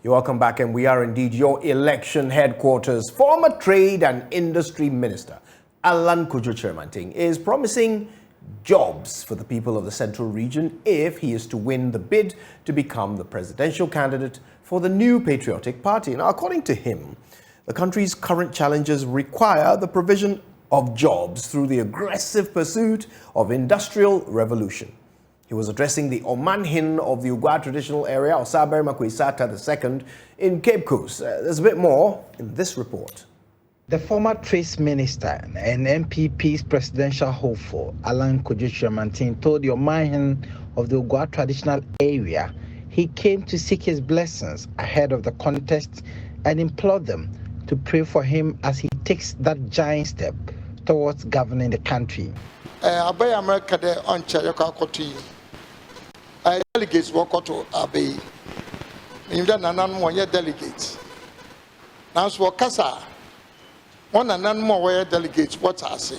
You're welcome back, and we are indeed your election headquarters. Former Trade and Industry Minister Alan Kojo Yankson is promising jobs for the people of the Central Region if he is to win the bid to become the presidential candidate for the New Patriotic Party. Now, according to him, the country's current challenges require the provision of jobs through the aggressive pursuit of industrial revolution. He was addressing the Omanhin of the Ugwa traditional area, Osaber Makwisata II, in Cape Coast. There's a bit more in this report. The former Trade Minister and MPP's presidential hopeful, Alan Kojo Yankson, told the Omanhin of the Ugwa traditional area he came to seek his blessings ahead of the contest and implored them to pray for him as he takes that giant step towards governing the country. Delegates walk out to Abbey. In the Nanan more delegates. Now, for Casa, one and none more delegates, what I say.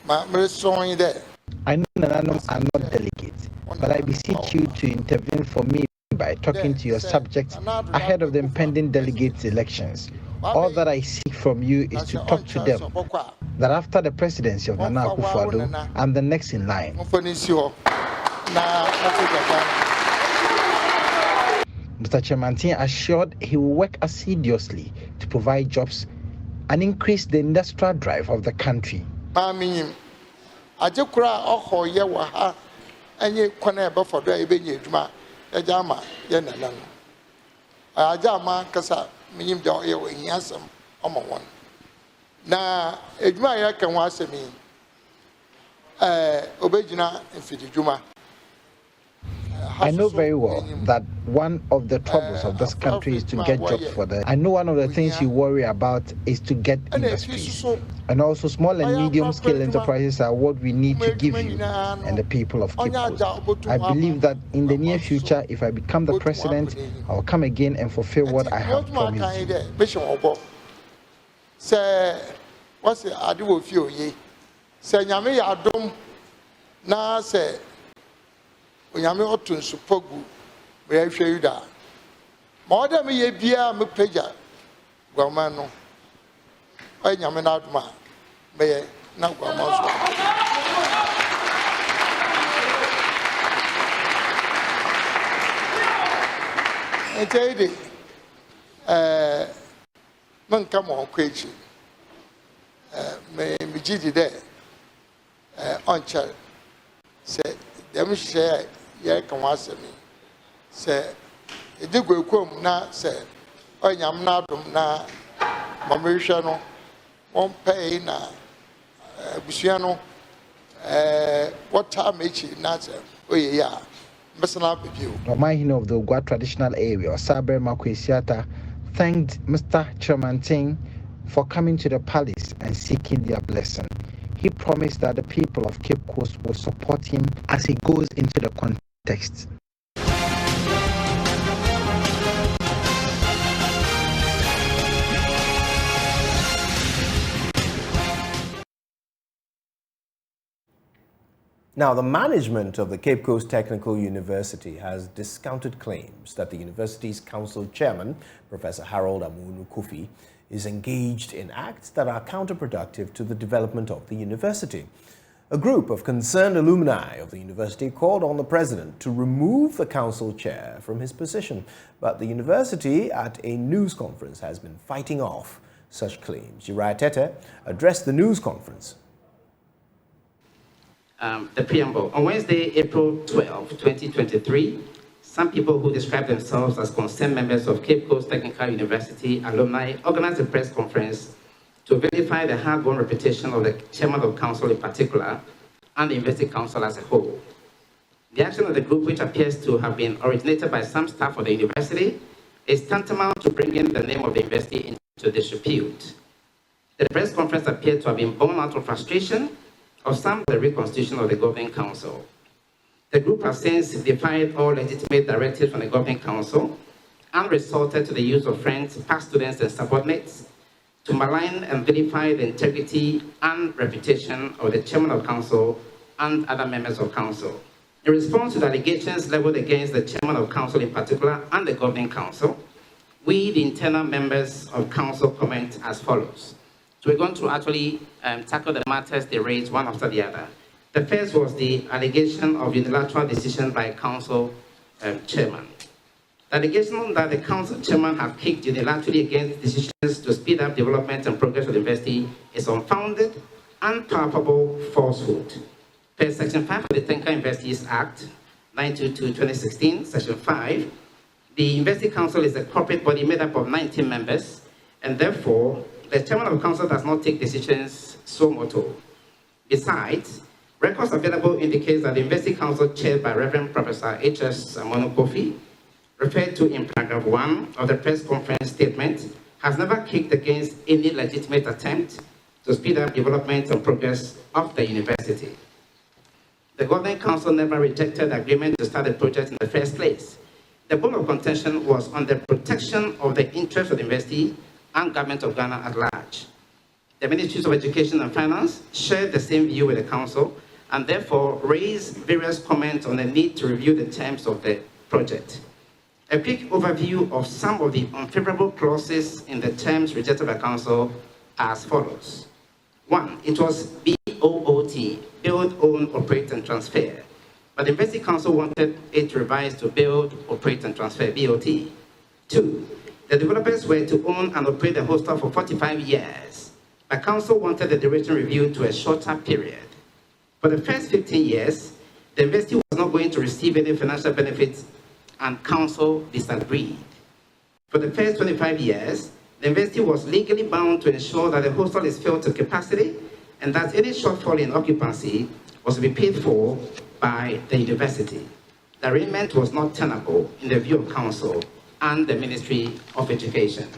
My strong there. I know Nananum are not delegates, but I beseech you to intervene for me by talking to your subjects ahead of the impending delegates' elections. All that I seek from you is to talk to them that after the presidency of Nana Akufo-Addo, I'm the next in line. Mr. Chemantin assured he will work assiduously to provide jobs and increase the industrial drive of the country. I know very well that one of the troubles of this country is to get jobs for them. I know one of the things you worry about is to get industries. And also small and medium scale enterprises are what we need to give you and the people of Cape Coast. I believe that in the near future, if I become the president, I will come again and fulfill what I have promised you. What's the idea of you? Say, Yami Adom, na say, Yami Otun Supogu, where I show you that. More than me, Bia, me peja, Guamano. I Yamin Adma, may now Guamos. And tell you, man, come on, crazy. Me jidi there on child say dem share ye kan wasemi say e de gwekom na say onyam na adom na mamehwe no on pay na busua no what time each na say oye ya mbesana bibio. The Mahin of the Ogwa traditional area, Sabre Makwesiata, thanked Mr. Chemantin for coming to the palace and seeking their blessing. He promised that the people of Cape Coast will support him as he goes into the context. Now, the management of the Cape Coast Technical University has discounted claims that the university's council chairman, Professor Harold Amunu Kofi, is engaged in acts that are counterproductive to the development of the university. A group of concerned alumni of the university called on the president to remove the council chair from his position, but the university at a news conference has been fighting off such claims. Uriah Tete addressed the news conference. The preamble. On Wednesday, April 12, 2023, some people who describe themselves as concerned members of Cape Coast Technical University alumni organized a press conference to verify the hard-won reputation of the chairman of council in particular and the university council as a whole. The action of the group, which appears to have been originated by some staff of the university, is tantamount to bringing the name of the university into disrepute. The press conference appeared to have been born out of frustration of some of the reconstitution of the governing council. The group has since defied all legitimate directives from the governing council and resorted to the use of friends, past students, and subordinates to malign and vilify the integrity and reputation of the chairman of council and other members of council. In response to the allegations leveled against the chairman of council in particular and the governing council, we, the internal members of council, comment as follows. So we're going to actually tackle the matters they raised one after the other. The first was the allegation of unilateral decision by council chairman. The allegation that the council chairman have kicked unilaterally against decisions to speed up development and progress of the university is unfounded and palpable falsehood. Per Section 5 of the Technical Universities Act 922/2016, Section 5, the University Council is a corporate body made up of 19 members, and therefore, the chairman of council does not take decisions so moto. Besides, records available indicates that the University Council chaired by Reverend Professor H.S. Amunu Kofi, referred to in paragraph 1 of the press conference statement, has never kicked against any legitimate attempt to speed up development and progress of the university. The governing council never rejected the agreement to start the project in the first place. The bone of contention was on the protection of the interests of the university and government of Ghana at large. The Ministries of Education and Finance shared the same view with the council and therefore raised various comments on the need to review the terms of the project. A quick overview of some of the unfavorable clauses in the terms rejected by council are as follows. 1, it was BOOT, build, own, operate, and transfer. But but the University Council wanted it revised to build, operate, and transfer BOT. 2, the developers were to own and operate the hostel for 45 years. The council wanted the duration reviewed to a shorter period. For the first 15 years, the university was not going to receive any financial benefits, and council disagreed. For the first 25 years, the university was legally bound to ensure that the hostel is filled to capacity and that any shortfall in occupancy was to be paid for by the university. The arrangement was not tenable in the view of council and the Ministry of Education.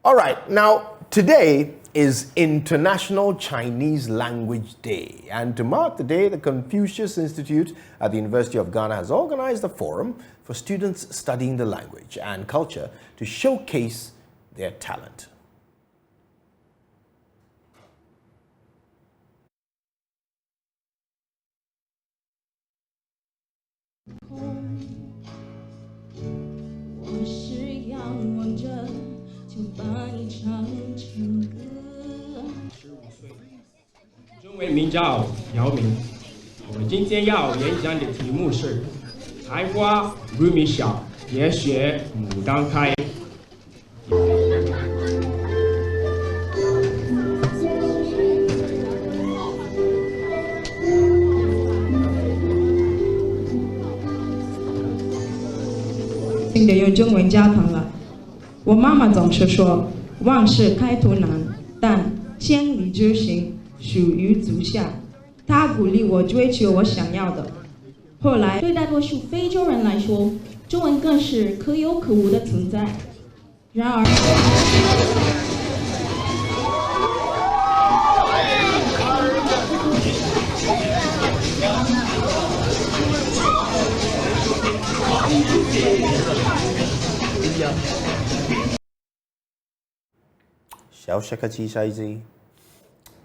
All right, now today is International Chinese Language Day, and to mark the day, the Confucius Institute at the University of Ghana has organized a forum for students studying the language and culture to showcase their talent.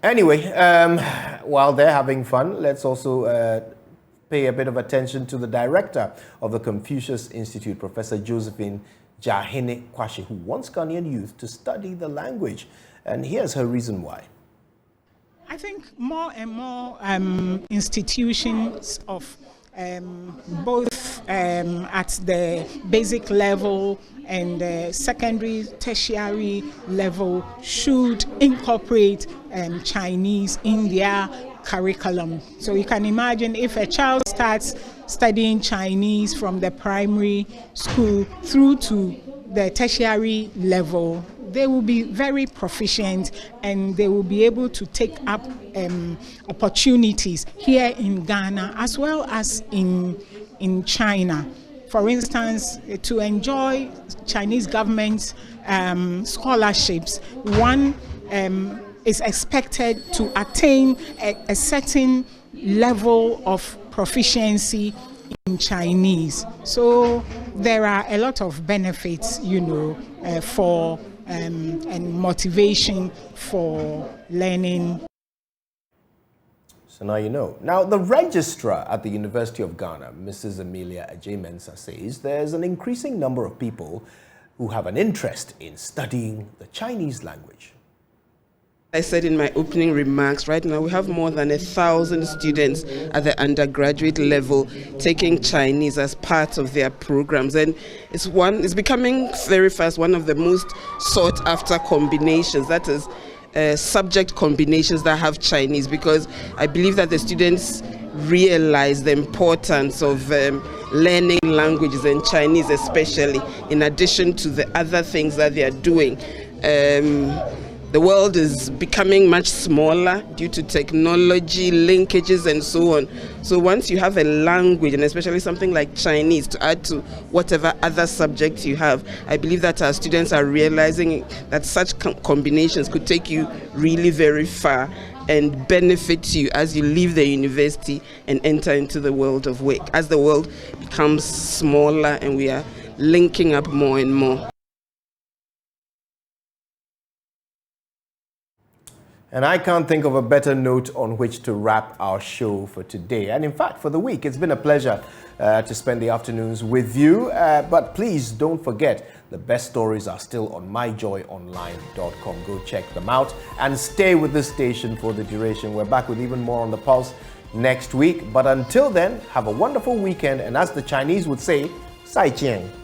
Anyway, while they're having fun, let's also pay a bit of attention to the director of the Confucius Institute, Professor Josephine Jahine Kwashe, who wants Ghanaian youth to study the language. And here's her reason why. I think more and more institutions of both at the basic level and the secondary, tertiary level should incorporate Chinese in their curriculum. So you can imagine if a child starts studying Chinese from the primary school through to the tertiary level, they will be very proficient and they will be able to take up opportunities here in Ghana as well as in China. For instance, to enjoy Chinese government scholarships, one is expected to attain a certain level of proficiency in Chinese. So there are a lot of benefits, for and motivation for learning. So now you know. Now, the registrar at the University of Ghana, Mrs. Amelia Ajay-Mensah, says there's an increasing number of people who have an interest in studying the Chinese language. I said in my opening remarks, right now we have more than 1,000 students at the undergraduate level taking Chinese as part of their programs, and it's becoming very fast one of the most sought after combinations, that is subject combinations that have Chinese, because I believe that the students realize the importance of learning languages, and Chinese especially, in addition to the other things that they are doing. the world is becoming much smaller due to technology, linkages, and so on. So once you have a language, and especially something like Chinese, to add to whatever other subjects you have, I believe that our students are realizing that such combinations could take you really very far and benefit you as you leave the university and enter into the world of work, as the world becomes smaller and we are linking up more and more. And I can't think of a better note on which to wrap our show for today. And in fact, for the week, it's been a pleasure to spend the afternoons with you. But please don't forget, the best stories are still on myjoyonline.com. Go check them out and stay with this station for the duration. We're back with even more on the Pulse next week. But until then, have a wonderful weekend. And as the Chinese would say, 再见.